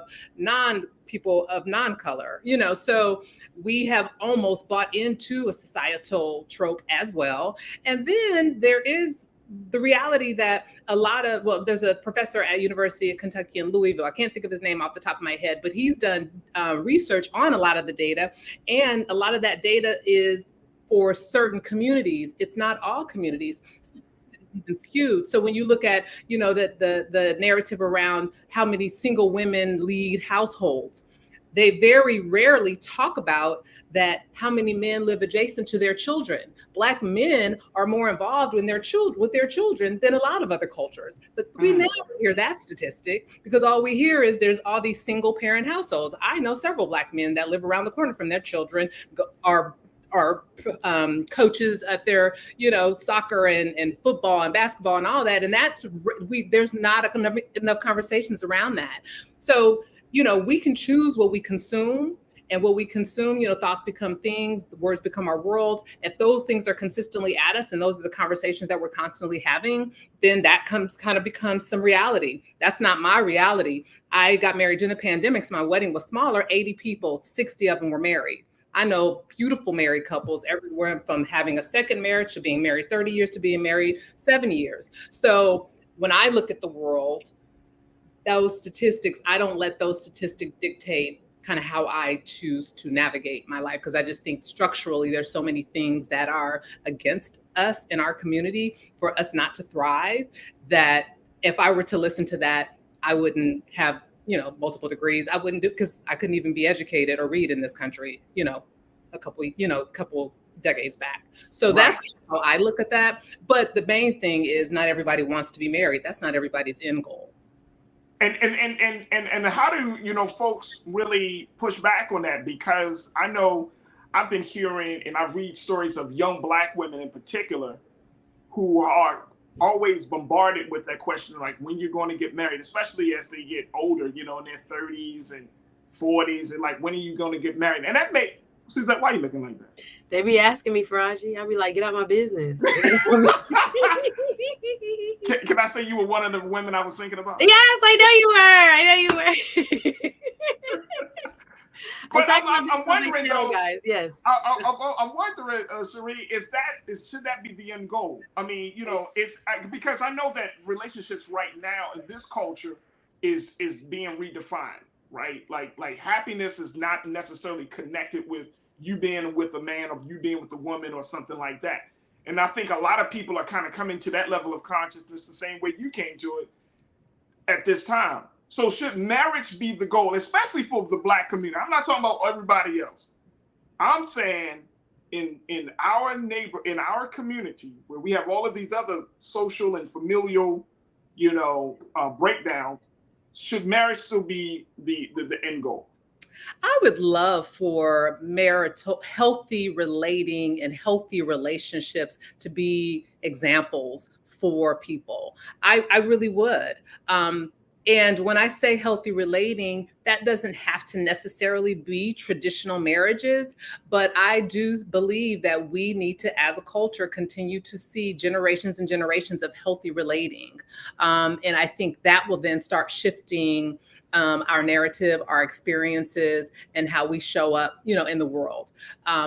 G: people of non-color, so we have almost bought into a societal trope as well. And then there is the reality that there's a professor at University of Kentucky in Louisville. I can't think of his name off the top of my head, but he's done research on a lot of the data. And a lot of that data is for certain communities. It's not all communities. Even skewed. So when you look at, the narrative around how many single women lead households, they very rarely talk about that how many men live adjacent to their children. Black men are more involved with their children than a lot of other cultures. But we never hear that statistic because all we hear is there's all these single parent households. I know several Black men that live around the corner from their children, are coaches at their, soccer and football and basketball and all that. And there's not enough conversations around that. So, we can choose what we consume, and what we consume, thoughts become things, the words become our world. If those things are consistently at us and those are the conversations that we're constantly having, then that becomes some reality. That's not my reality. I got married during the pandemic, so my wedding was smaller, 80 people, 60 of them were married. I know beautiful married couples everywhere from having a second marriage to being married 30 years to being married 7 years. So when I look at the world, those statistics, I don't let those statistics dictate kind of how I choose to navigate my life, because I just think structurally there's so many things that are against us in our community for us not to thrive, that if I were to listen to that, I wouldn't have, multiple degrees. I wouldn't because I couldn't even be educated or read in this country, a couple decades back. So that's how I look at that. But the main thing is not everybody wants to be married. That's not everybody's end goal.
A: And how do folks really push back on that? Because I know I've been hearing and I read stories of young Black women in particular who are always bombarded with that question, like when you're going to get married, especially as they get older, in their 30s and 40s, and like, when are you going to get married? And that Suzette, why are you looking like that?
B: They be asking me, Farajii. I be like, get out my business.
A: Can I say you were one of the women I was thinking about?
B: Yes, I know you were.
A: But I'm wondering though,
B: guys. Yes.
A: I'm wondering, Sherri, should that be the end goal? I mean, it's because I know that relationships right now in this culture is being redefined, right? Like happiness is not necessarily connected with you being with a man or you being with a woman or something like that. And I think a lot of people are kind of coming to that level of consciousness the same way you came to it at this time. So should marriage be the goal, especially for the Black community? I'm not talking about everybody else. I'm saying in our community where we have all of these other social and familial, breakdowns, should marriage still be the end goal?
G: I would love for healthy relating and healthy relationships to be examples for people. I really would. And when I say healthy relating, that doesn't have to necessarily be traditional marriages, but I do believe that we need to, as a culture, continue to see generations and generations of healthy relating. And I think that will then start shifting our narrative, our experiences, and how we show up, in the world.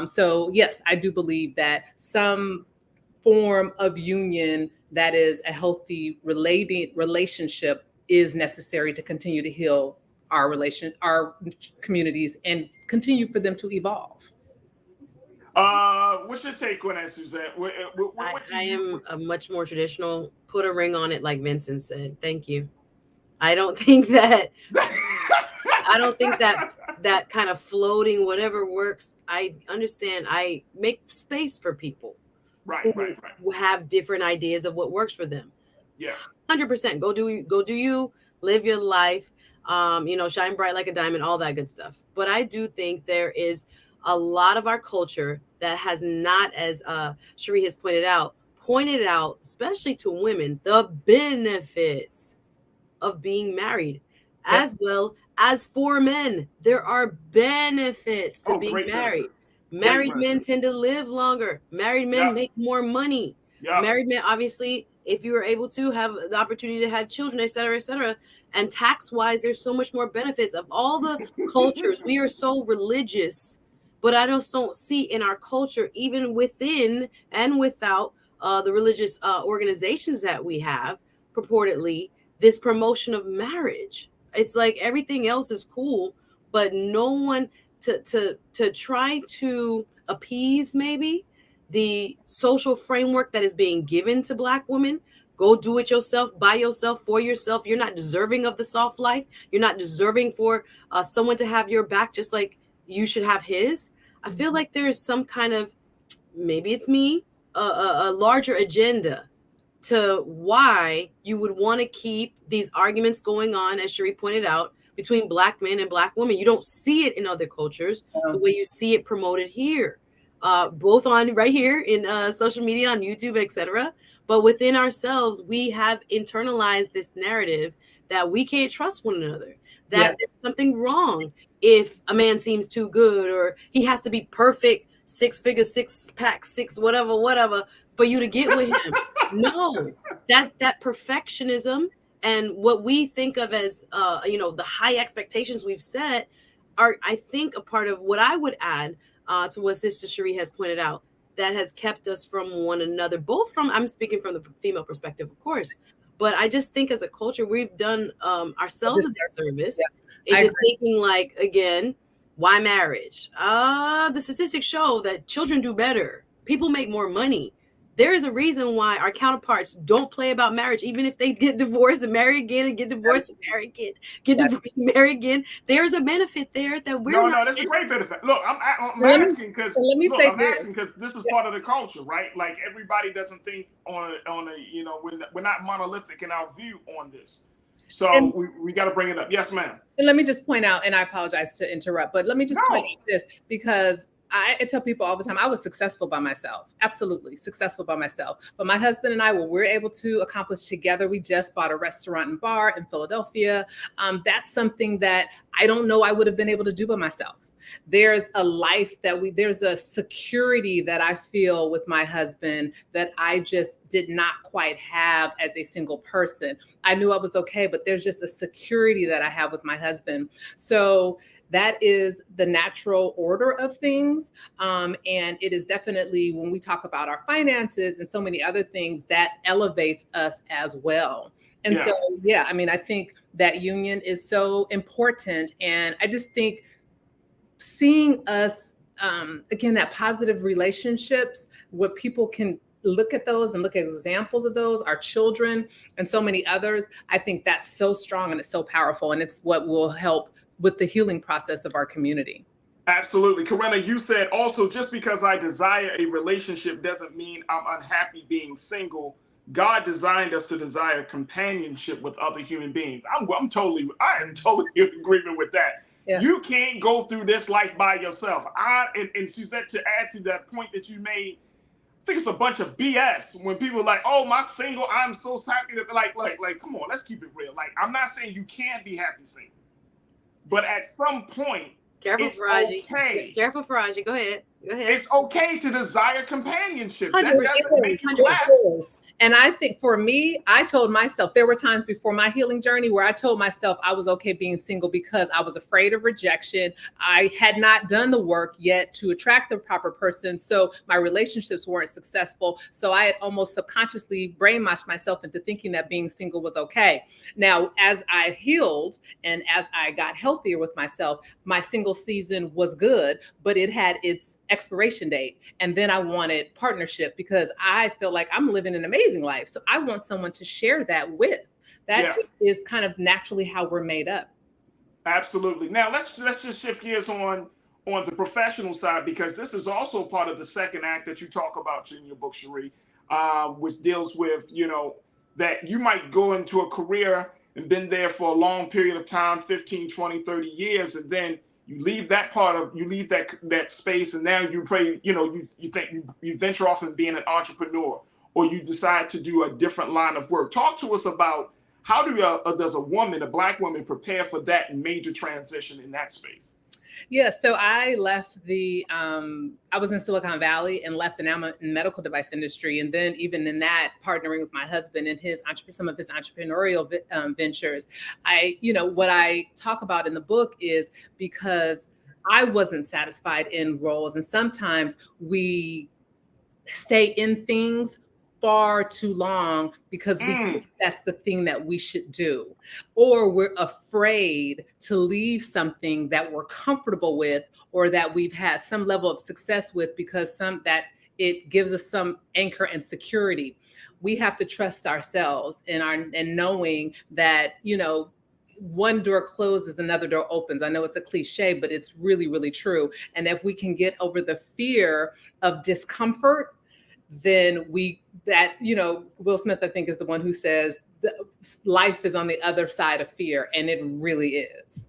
G: So yes, I do believe that some form of union that is a healthy relationship is necessary to continue to heal our communities and continue for them to evolve.
A: What's your take on that, Suzette?
B: I am a much more traditional, put a ring on it, like Vincent said. Thank you. I don't think that that kind of floating whatever works. I understand. I make space for people who have different ideas of what works for them.
A: Yeah.
B: 100%. Go do you, live your life, shine bright like a diamond, all that good stuff. But I do think there is a lot of our culture that has not, as Sherri has pointed out, especially to women, the benefits of being married, as well as for men. There are benefits to being married. Married men tend to live longer. Married men make more money. Married men, obviously, if you are able to have the opportunity to have children, et cetera, and tax-wise, there's so much more benefits. Of all the cultures, we are so religious, but I just don't see in our culture, even within and without the religious organizations that we have, purportedly, this promotion of marriage. It's like everything else is cool, but no one to try to appease maybe the social framework that is being given to Black women. Go do it yourself, by yourself, for yourself. You're not deserving of the soft life. You're not deserving for someone to have your back just like you should have his. I feel like there is some kind of, maybe it's me, a larger agenda to why you would want to keep these arguments going on, as Sherri pointed out, between Black men and Black women. You don't see it in other cultures the way you see it promoted here, both on right here in social media, on YouTube, etc. But within ourselves, we have internalized this narrative that we can't trust one another, that there's something wrong if a man seems too good, or he has to be perfect, 6-figure, 6-pack, whatever, for you to get with him. No, that perfectionism and what we think of as, the high expectations we've set are, I think, a part of what I would add to what Sister Sherri has pointed out, that has kept us from one another, I'm speaking from the female perspective, of course, but I just think as a culture, we've done ourselves a disservice into thinking like, again, why marriage? The statistics show that children do better. People make more money. There is a reason why our counterparts don't play about marriage, even if they get divorced and marry again, and get divorced and marry again, get divorced and marry again. There's a benefit there that we're not.
A: No, there's a great benefit. Look, I'm asking because this is part of the culture, right? Like everybody doesn't think on a, we're not monolithic in our view on this. So we got to bring it up. Yes, ma'am.
G: And let me just point out, and I apologize to interrupt, but let me just point out this, because I tell people all the time, I was successful by myself, absolutely successful by myself. But my husband and I, what we're able to accomplish together, we just bought a restaurant and bar in Philadelphia. That's something that I don't know I would have been able to do by myself. There's a life there's a security that I feel with my husband that I just did not quite have as a single person. I knew I was okay, but there's just a security that I have with my husband. So that is the natural order of things. And it is definitely, when we talk about our finances and so many other things, that elevates us as well. And so, I think that union is so important. And I just think seeing us, again, that positive relationships where people can look at those and look at examples of those, our children and so many others, I think that's so strong and it's so powerful. And it's what will help with the healing process of our community.
A: Absolutely. Corinna, you said also, just because I desire a relationship doesn't mean I'm unhappy being single. God designed us to desire companionship with other human beings. I am totally in agreement with that. Yes. You can't go through this life by yourself. And Suzette, to add to that point that you made, I think it's a bunch of BS when people are like, oh, my single, I'm so happy that like, come on, let's keep it real. Like, I'm not saying you can't be happy single, but at some point,
B: careful,
A: it's
B: Farajii.
A: Okay.
B: Careful, Farajii. Go ahead.
A: It's okay to desire companionship.
G: 100%,
A: That doesn't make you less.
G: And I think for me, I told myself, there were times before my healing journey where I told myself I was okay being single because I was afraid of rejection. I had not done the work yet to attract the proper person. So my relationships weren't successful. So I had almost subconsciously brainwashed myself into thinking that being single was okay. Now, as I healed and as I got healthier with myself, my single season was good, but it had its expiration date. And then I wanted partnership because I feel like I'm living an amazing life. So I want someone to share that with. That is kind of naturally how we're made up.
A: Absolutely. Now let's just shift gears on the professional side, because this is also part of the second act that you talk about in your book, Sherri, which deals with, that you might go into a career and been there for a long period of time, 15, 20, 30 years, and then you leave that space, and now you pray, you think you venture off in being an entrepreneur, or you decide to do a different line of work. Talk to us about how does a Black woman prepare for that major transition in that space?
G: Yeah, so I left I was in Silicon Valley and left the medical device industry. And then even in that, partnering with my husband and some of his entrepreneurial ventures, what I talk about in the book is because I wasn't satisfied in roles. And sometimes we stay in things far too long because we think that's the thing that we should do, or we're afraid to leave something that we're comfortable with or that we've had some level of success with because that it gives us some anchor and security. We have to trust ourselves and knowing that, one door closes, another door opens. I know it's a cliche, but it's really, really true. And if we can get over the fear of discomfort, then Will Smith, I think, is the one who says life is on the other side of fear, and it really is.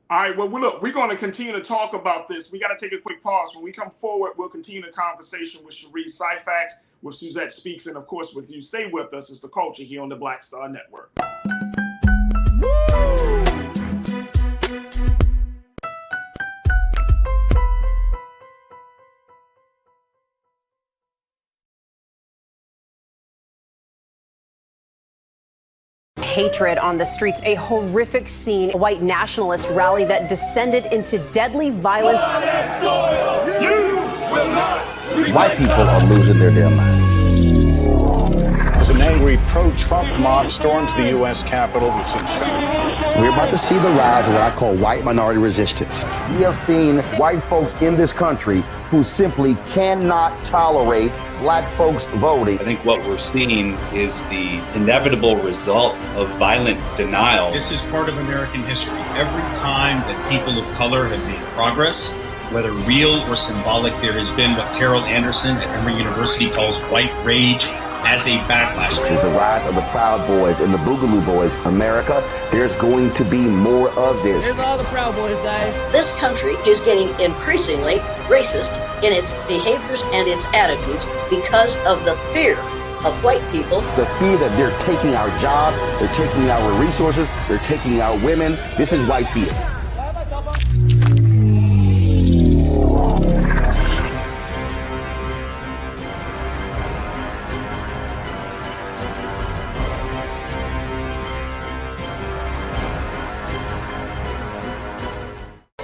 A: All right, well, look, we're going to continue to talk about this. We got to take a quick pause. When we come forward, we'll continue the conversation with Sherri Sifax, with Suzette Speaks, and of course with you. Stay with us. It's The Culture here on the Black Star Network.
M: Hatred on the streets, a horrific scene, a white nationalist rally that descended into deadly violence.
C: White people are losing their damn minds.
N: As an angry pro-Trump mob storms the U.S. Capitol,
C: we're about to see the rise of what I call white minority resistance. We have seen white folks in this country who simply cannot tolerate Black folks voting.
O: I think what we're seeing is the inevitable result of violent denial.
P: This is part of American history. Every time that people of color have made progress, whether real or symbolic, there has been what Carol Anderson at Emory University calls white rage as a backlash.
C: This is the rise of the Proud Boys and the Boogaloo Boys. America, there's going to be more of this.
Q: Here's all the Proud Boys, guys.
R: This country is getting increasingly racist in its behaviors and its attitudes because of the fear of white people.
C: The fear that they're taking our jobs, they're taking our resources, they're taking our women. This is white fear.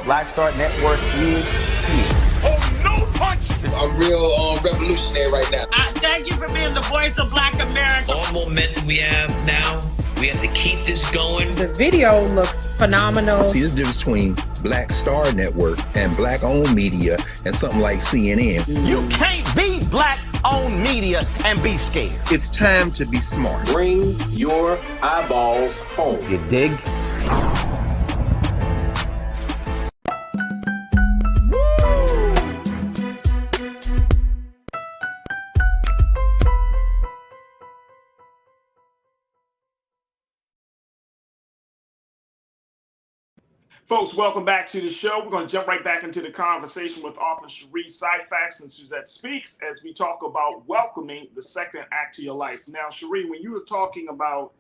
C: Black Star Network is here.
E: Oh, no punch! I'm real revolutionary right now.
D: Thank you for being the voice of Black America.
F: All momentum we have now, we have to keep this going.
U: The video looks phenomenal.
H: See, there's a difference between Black Star Network and Black-owned media and something like CNN.
C: You can't be Black-owned media and be scared.
H: It's time to be smart.
C: Bring your eyeballs home. You dig?
A: Folks, welcome back to the show. We're going to jump right back into the conversation with author Sherri Sifax and Suzette Speaks as we talk about welcoming the second act to your life. Now, Sherri, when you were talking about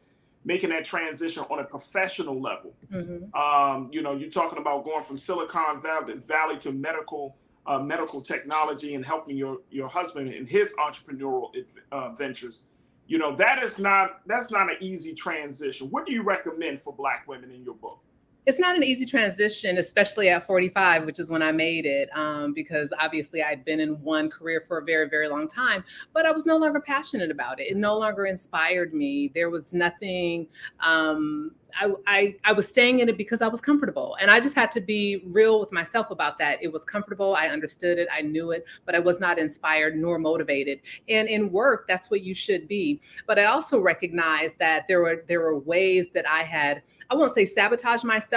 A: making that transition on a professional level, you're talking about going from Silicon Valley to medical medical technology and helping your husband in his entrepreneurial ventures. You know, that's not an easy transition. What do you recommend for Black women in your book?
G: It's not an easy transition, especially at 45, which is when I made it, because obviously I'd been in one career for a very, very long time, but I was no longer passionate about it. It no longer inspired me. There was nothing, I was staying in it because I was comfortable, and I just had to be real with myself about that. It was comfortable. I understood it. I knew it, but I was not inspired nor motivated. And in work, that's what you should be. But I also recognized that there were ways that I won't say sabotage myself,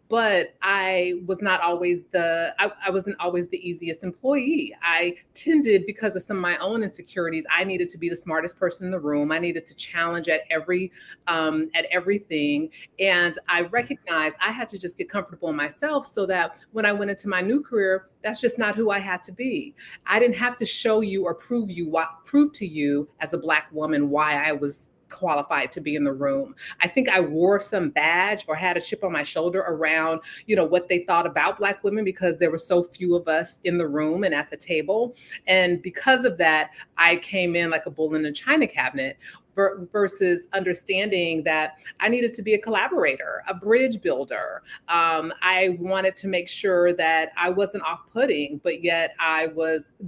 G: but I was not always I wasn't always the easiest employee. I tended, because of some of my own insecurities, I needed to be the smartest person in the room. I needed to challenge at everything. And I recognized I had to just get comfortable in myself so that when I went into my new career, that's just not who I had to be. I didn't have to show you or prove to you as a Black woman why I was qualified to be in the room. I think I wore some badge or had a chip on my shoulder around, what they thought about Black women, because there were so few of us in the room and at the table. And because of that, I came in like a bull in a china cabinet, versus understanding that I needed to be a collaborator, a bridge builder. I wanted to make sure that I wasn't off-putting, but yet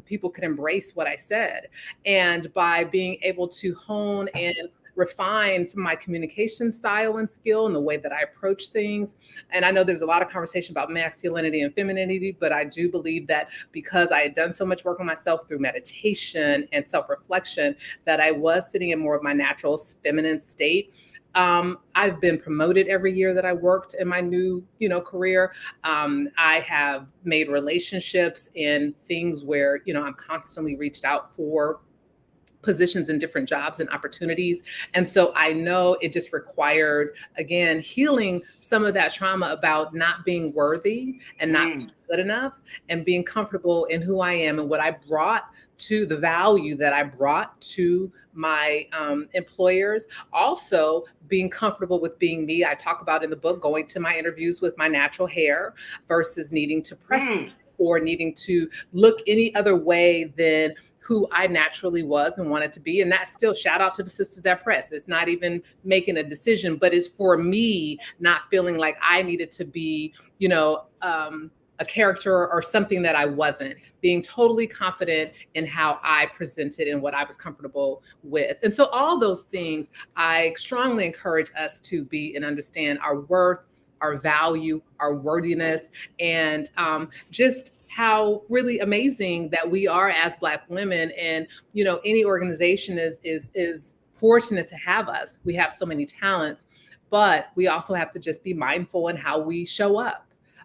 G: people could embrace what I said. And by being able to hone and refine my communication style and skill and the way that I approach things. And I know there's a lot of conversation about masculinity and femininity, but I do believe that because I had done so much work on myself through meditation and self-reflection, that I was sitting in more of my natural feminine state. I've been promoted every year that I worked in my new, career. I have made relationships and things where, I'm constantly reached out for positions in different jobs and opportunities. And so I know it just required, again, healing some of that trauma about not being worthy and not being good enough, and being comfortable in who I am and what I brought to the value that I brought to my employers. Also being comfortable with being me. I talk about in the book, going to my interviews with my natural hair versus needing to press it or needing to look any other way than who I naturally was and wanted to be. And that's still, shout out to the sisters that press. It's not even making a decision, but it's for me not feeling like I needed to be, a character or something that I wasn't, being totally confident in how I presented and what I was comfortable with. And so all those things, I strongly encourage us to be and understand our worth, our value, our worthiness, and just how really amazing that we are as Black women. And, any organization is fortunate to have us. We have so many talents, but we also have to just be mindful in how we show up.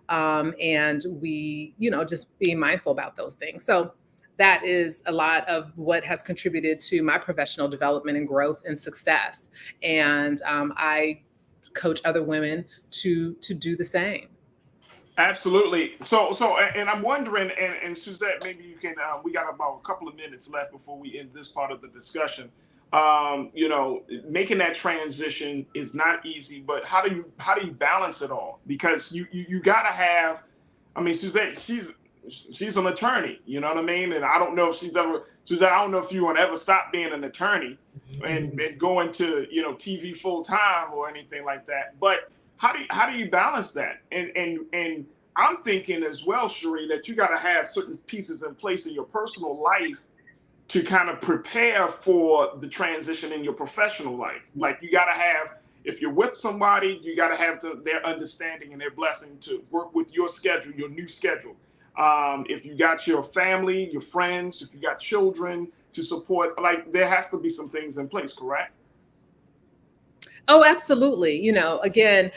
G: And we, just being mindful about those things. So that is a lot of what has contributed to my professional development and growth and success. And I coach other women to do the same.
A: Absolutely. So, and I'm wondering, and Suzette, maybe you can. We got about a couple of minutes left before we end this part of the discussion. Making that transition is not easy, but how do you balance it all? Because you gotta have. I mean, Suzette, she's an attorney. You know what I mean? And I don't know if Suzette, I don't know if you want to ever stop being an attorney and go into TV full time or anything like that. But how do you balance that? And I'm thinking as well, Sherri, that you got to have certain pieces in place in your personal life to kind of prepare for the transition in your professional life. Like you got to have, if you're with somebody, you got to have their understanding and their blessing to work with your schedule, your new schedule. If you got your family, your friends, if you got children to support, like there has to be some things in place, correct?
G: Oh, absolutely. Again,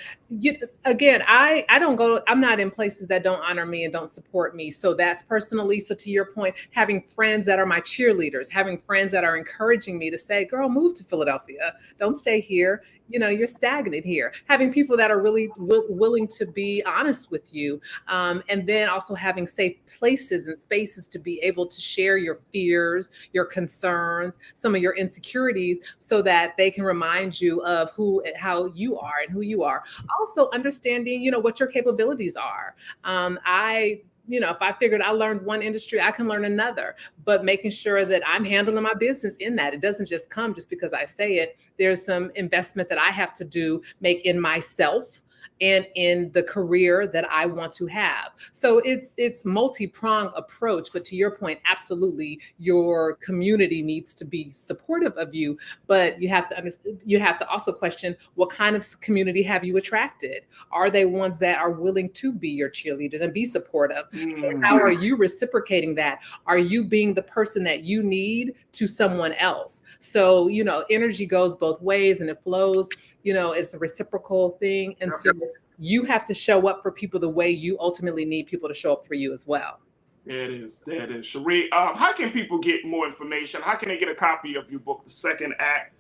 G: I don't go, I'm not in places that don't honor me and don't support me. So that's personally. So to your point, having friends that are my cheerleaders, having friends that are encouraging me to say, girl, move to Philadelphia. Don't stay here. You're stagnant here. Having people that are really willing to be honest with you. And then also having safe places and spaces to be able to share your fears, your concerns, some of your insecurities, so that they can remind you of how you are and who you are. Also understanding, what your capabilities are. I if I figured I learned one industry, I can learn another, but making sure that I'm handling my business in that. It doesn't just come just because I say it. There's some investment that I have to make in myself and in the career that I want to have. So it's multi-pronged approach, but to your point, absolutely, your community needs to be supportive of you, but you have to understand, you have to also question, what kind of community have you attracted? Are they ones that are willing to be your cheerleaders and be supportive? And how are you reciprocating that? Are you being the person that you need to someone else? So, energy goes both ways and it flows. It's a reciprocal thing. And so you have to show up for people the way you ultimately need people to show up for you as well.
A: There it is. Sherri, how can people get more information? How can they get a copy of your book, The Second Act,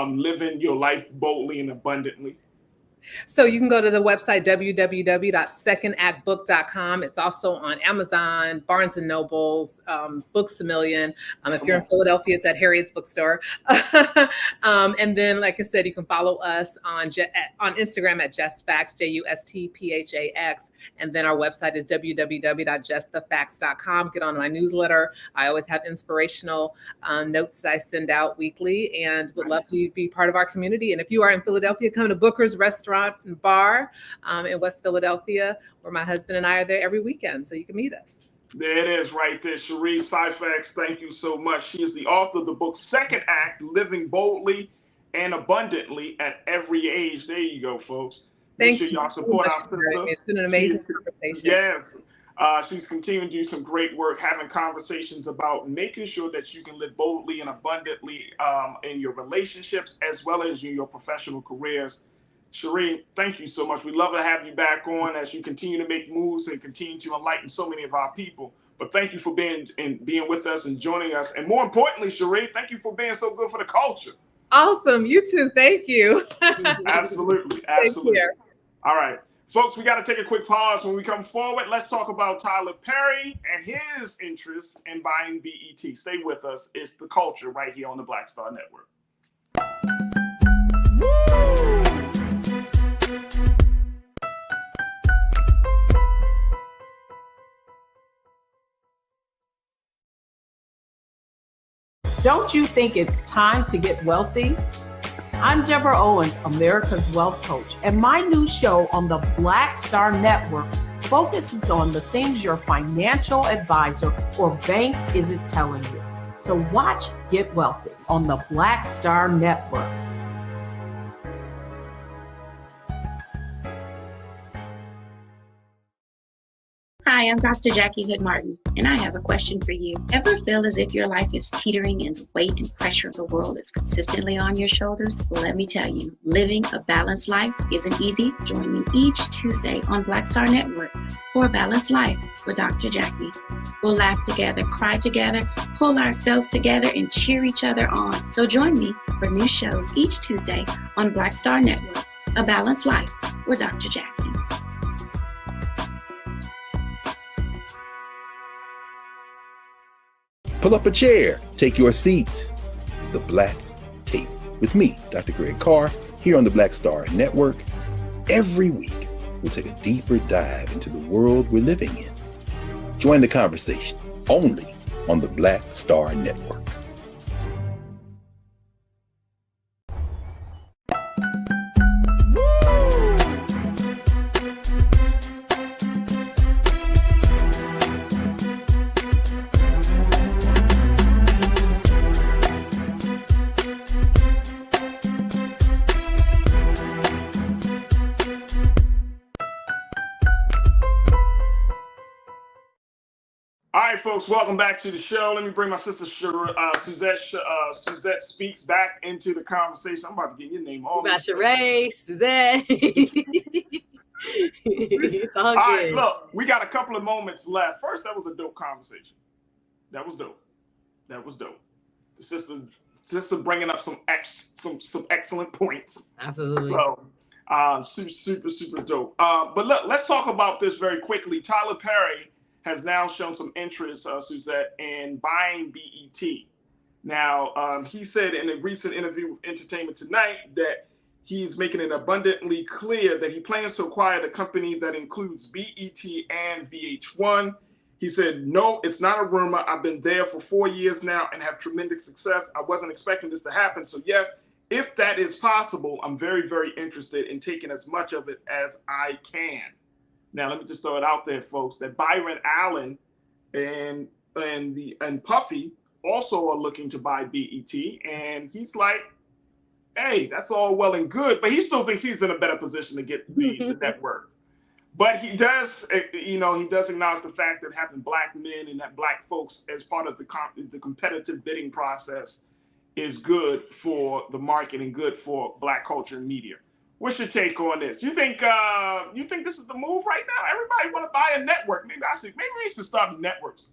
A: Living Your Life Boldly and Abundantly?
G: So you can go to the website, www.secondactbook.com. It's also on Amazon, Barnes & Noble's, Books A Million. If you're in Philadelphia, it's at Harriet's Bookstore. And then, like I said, you can follow us on Instagram at JustFacts, JustPhax. And then our website is www.justthefacts.com. Get on my newsletter. I always have inspirational notes that I send out weekly and would love to be part of our community. And if you are in Philadelphia, come to Booker's Restaurant and Bar in West Philadelphia, where my husband and I are there every weekend, so you can meet us.
A: There it is right there. Sherri Sifax, thank you so much. She is the author of the book Second Act, Living Boldly and Abundantly at Every Age. There you go, folks.
G: Thank
A: you. Y'all support our sister.
G: It's been an amazing conversation.
A: Yes. She's continuing to do some great work, having conversations about making sure that you can live boldly and abundantly in your relationships as well as in your professional careers. Sherri, thank you so much. We'd love to have you back on as you continue to make moves and continue to enlighten so many of our people. But thank you for being with us and joining us. And more importantly, Sherri, thank you for being so good for the culture.
G: Awesome. You too. Thank you.
A: Absolutely. All right. Folks, we got to take a quick pause. When we come forward, let's talk about Tyler Perry and his interest in buying BET. Stay with us. It's The Culture right here on the Black Star Network.
U: Don't you think it's time to get wealthy? I'm Deborah Owens, America's Wealth Coach, and my new show on the Black Star Network focuses on the things your financial advisor or bank isn't telling you. So watch Get Wealthy on the Black Star Network.
T: Hi, I'm Dr. Jackie Hood Martin, and I have a question for you. Ever feel as if your life is teetering and the weight and pressure of the world is consistently on your shoulders? Well, let me tell you, living a balanced life isn't easy. Join me each Tuesday on Black Star Network for A Balanced Life with Dr. Jackie. We'll laugh together, cry together, pull ourselves together, and cheer each other on. So join me for new shows each Tuesday on Black Star Network, A Balanced Life with Dr. Jackie.
H: Pull up a chair, take your seat. The Black Tape with me, Dr. Greg Carr, here on the Black Star Network. Every week, we'll take a deeper dive into the world we're living in. Join the conversation only on the Black Star Network.
A: Folks, welcome back to the show. Let me bring my sister Suzette Speaks back into the conversation. I'm about to get your name all.
B: Sherri, Suzette. It's all good.
A: All right, look, we got a couple of moments left. First, that was a dope conversation. That was dope. The sister bringing up some excellent points.
B: Absolutely.
A: So, super dope. But look, let's talk about this very quickly. Tyler Perry has now shown some interest, Suzette, in buying BET. Now, he said in a recent interview with Entertainment Tonight that he's making it abundantly clear that he plans to acquire the company that includes BET and VH1. He said, no, it's not a rumor. I've been there for 4 years now and have tremendous success. I wasn't expecting this to happen. So yes, if that is possible, I'm very, very interested in taking as much of it as I can. Now, let me just throw it out there, folks, that Byron Allen and Puffy also are looking to buy BET. And he's like, hey, that's all well and good, but he still thinks he's in a better position to get the network. But he does, he does acknowledge the fact that having black men and that black folks as part of the competitive bidding process is good for the market and good for black culture and media. What's your take on this? You think this is the move right now? Everybody want to buy a network. Maybe we should start networks.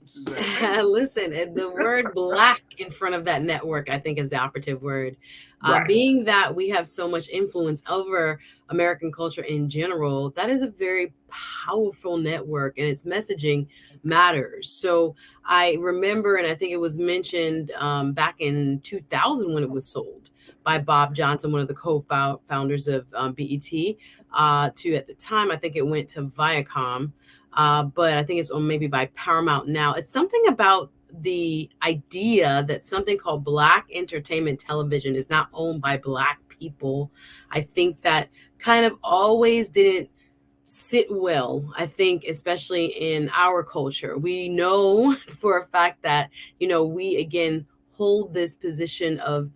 B: Listen, the word black in front of that network, I think, is the operative word.
A: Right.
B: Being that we have so much influence over American culture in general, that is a very powerful network, and its messaging matters. So I remember, and I think it was mentioned back in 2000 when it was sold by Bob Johnson, one of the co-founders of BET, to, at the time, I think it went to Viacom, but I think it's maybe by Paramount now. It's something about the idea that something called Black entertainment television is not owned by Black people. I think that kind of always didn't sit well, I think, especially in our culture. We know for a fact that, we, again, hold this position of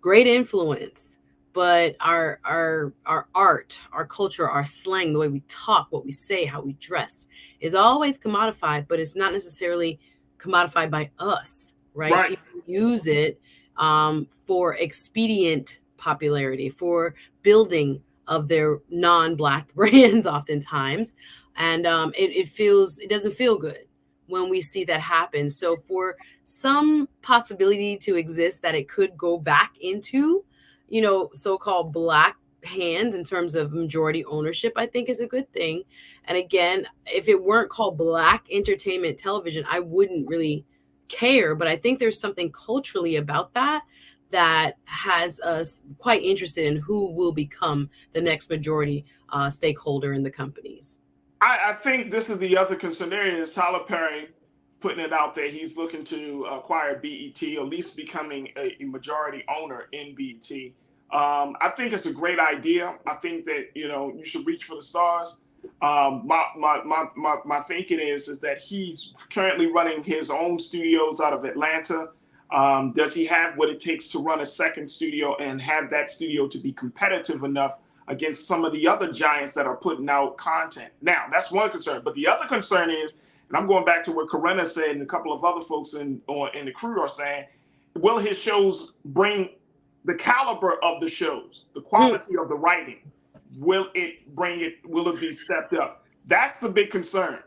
B: great influence, but our art, our culture, our slang, the way we talk, what we say, how we dress is always commodified, but it's not necessarily commodified by us, right? People use it for expedient popularity, for building of their non-Black brands oftentimes. And it doesn't feel good when we see that happen. So for some possibility to exist that it could go back into, so-called Black hands in terms of majority ownership, I think is a good thing. And again, if it weren't called Black entertainment television, I wouldn't really care. But I think there's something culturally about that has us quite interested in who will become the next majority stakeholder in the companies.
A: I think this is the other concern. There is Tyler Perry putting it out there. He's looking to acquire BET, or at least becoming a majority owner in BET. I think it's a great idea. I think that, you should reach for the stars. My thinking is that he's currently running his own studios out of Atlanta. Does he have what it takes to run a second studio and have that studio to be competitive enough against some of the other giants that are putting out content? Now, that's one concern. But the other concern is, and I'm going back to what Corinna said and a couple of other folks in the crew are saying, will his shows bring the caliber of the shows, the quality of the writing? Will it be stepped up? That's the big concern.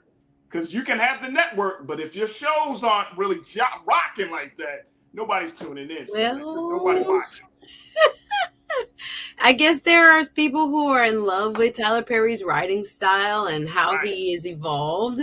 A: Because you can have the network, but if your shows aren't really rocking like that, nobody's tuning in. Nobody watching.
B: I guess there are people who are in love with Tyler Perry's writing style and how he is evolved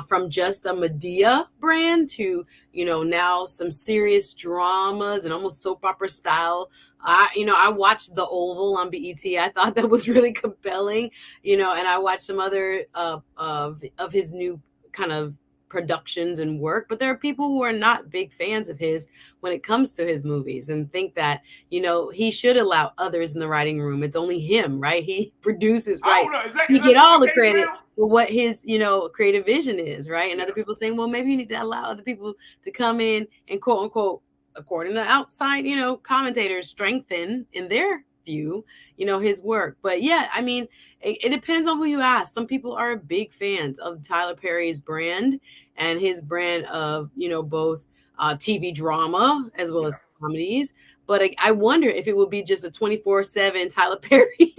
B: from just a Medea brand to, now some serious dramas and almost soap opera style. I watched The Oval on BET. I thought that was really compelling, and I watched some other of his new kind of productions and work, but there are people who are not big fans of his when it comes to his movies and think that, he should allow others in the writing room. It's only him, right? He produces, right? You get all the credit for what his, creative vision is, right? And other people saying, well, maybe you need to allow other people to come in and quote unquote, according to outside, commentators, strengthen in their view, his work. But yeah, I mean, it depends on who you ask. Some people are big fans of Tyler Perry's brand and his brand of, both TV drama as well as comedies. But I wonder if it will be just a 24/7 Tyler Perry.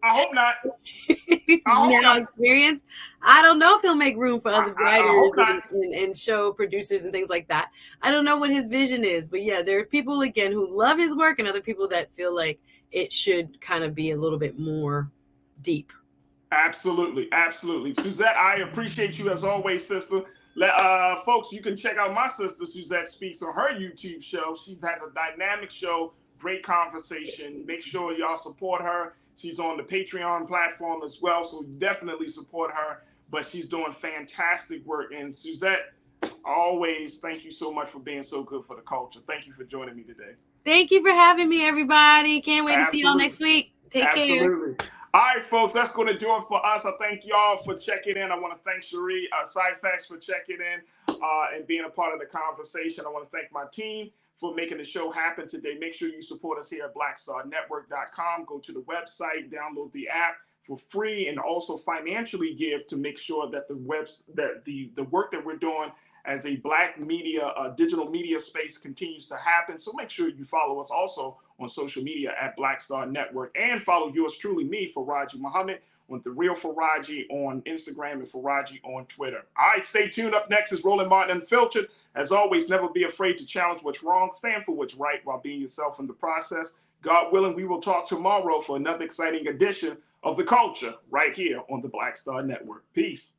A: I hope not.
B: Experience. I don't know if he'll make room for other writers and show producers and things like that. I don't know what his vision is, but yeah, there are people again who love his work and other people that feel like it should kind of be a little bit more deep.
A: Absolutely. Suzette, I appreciate you as always, sister. Folks, you can check out my sister, Suzette Speaks, on her YouTube show. She has a dynamic show, great conversation. Make sure y'all support her. She's on the Patreon platform as well, so definitely support her. but she's doing fantastic work. And Suzette, always thank you so much for being so good for the culture. Thank you for joining me today.
B: Thank you for having me, everybody. Can't wait to see y'all next week. Take care.
A: Absolutely. All right, folks, that's going to do it for us. I thank y'all for checking in. I want to thank Sherri Sifax for checking in and being a part of the conversation. I want to thank my team for making the show happen today. Make sure you support us here at blackstarnetwork.com. Go to the website, download the app for free, and also financially give to make sure that the work that we're doing as a Black media, digital media space continues to happen. So make sure you follow us also on social media at Black Star Network, and follow yours truly, me, Farajii Muhammad, on The Real Farajii on Instagram and Farajii on Twitter. All right, stay tuned. Up next is Roland Martin Unfiltered. As always, never be afraid to challenge what's wrong, stand for what's right while being yourself in the process. God willing, we will talk tomorrow for another exciting edition of The Culture right here on the Black Star Network. Peace.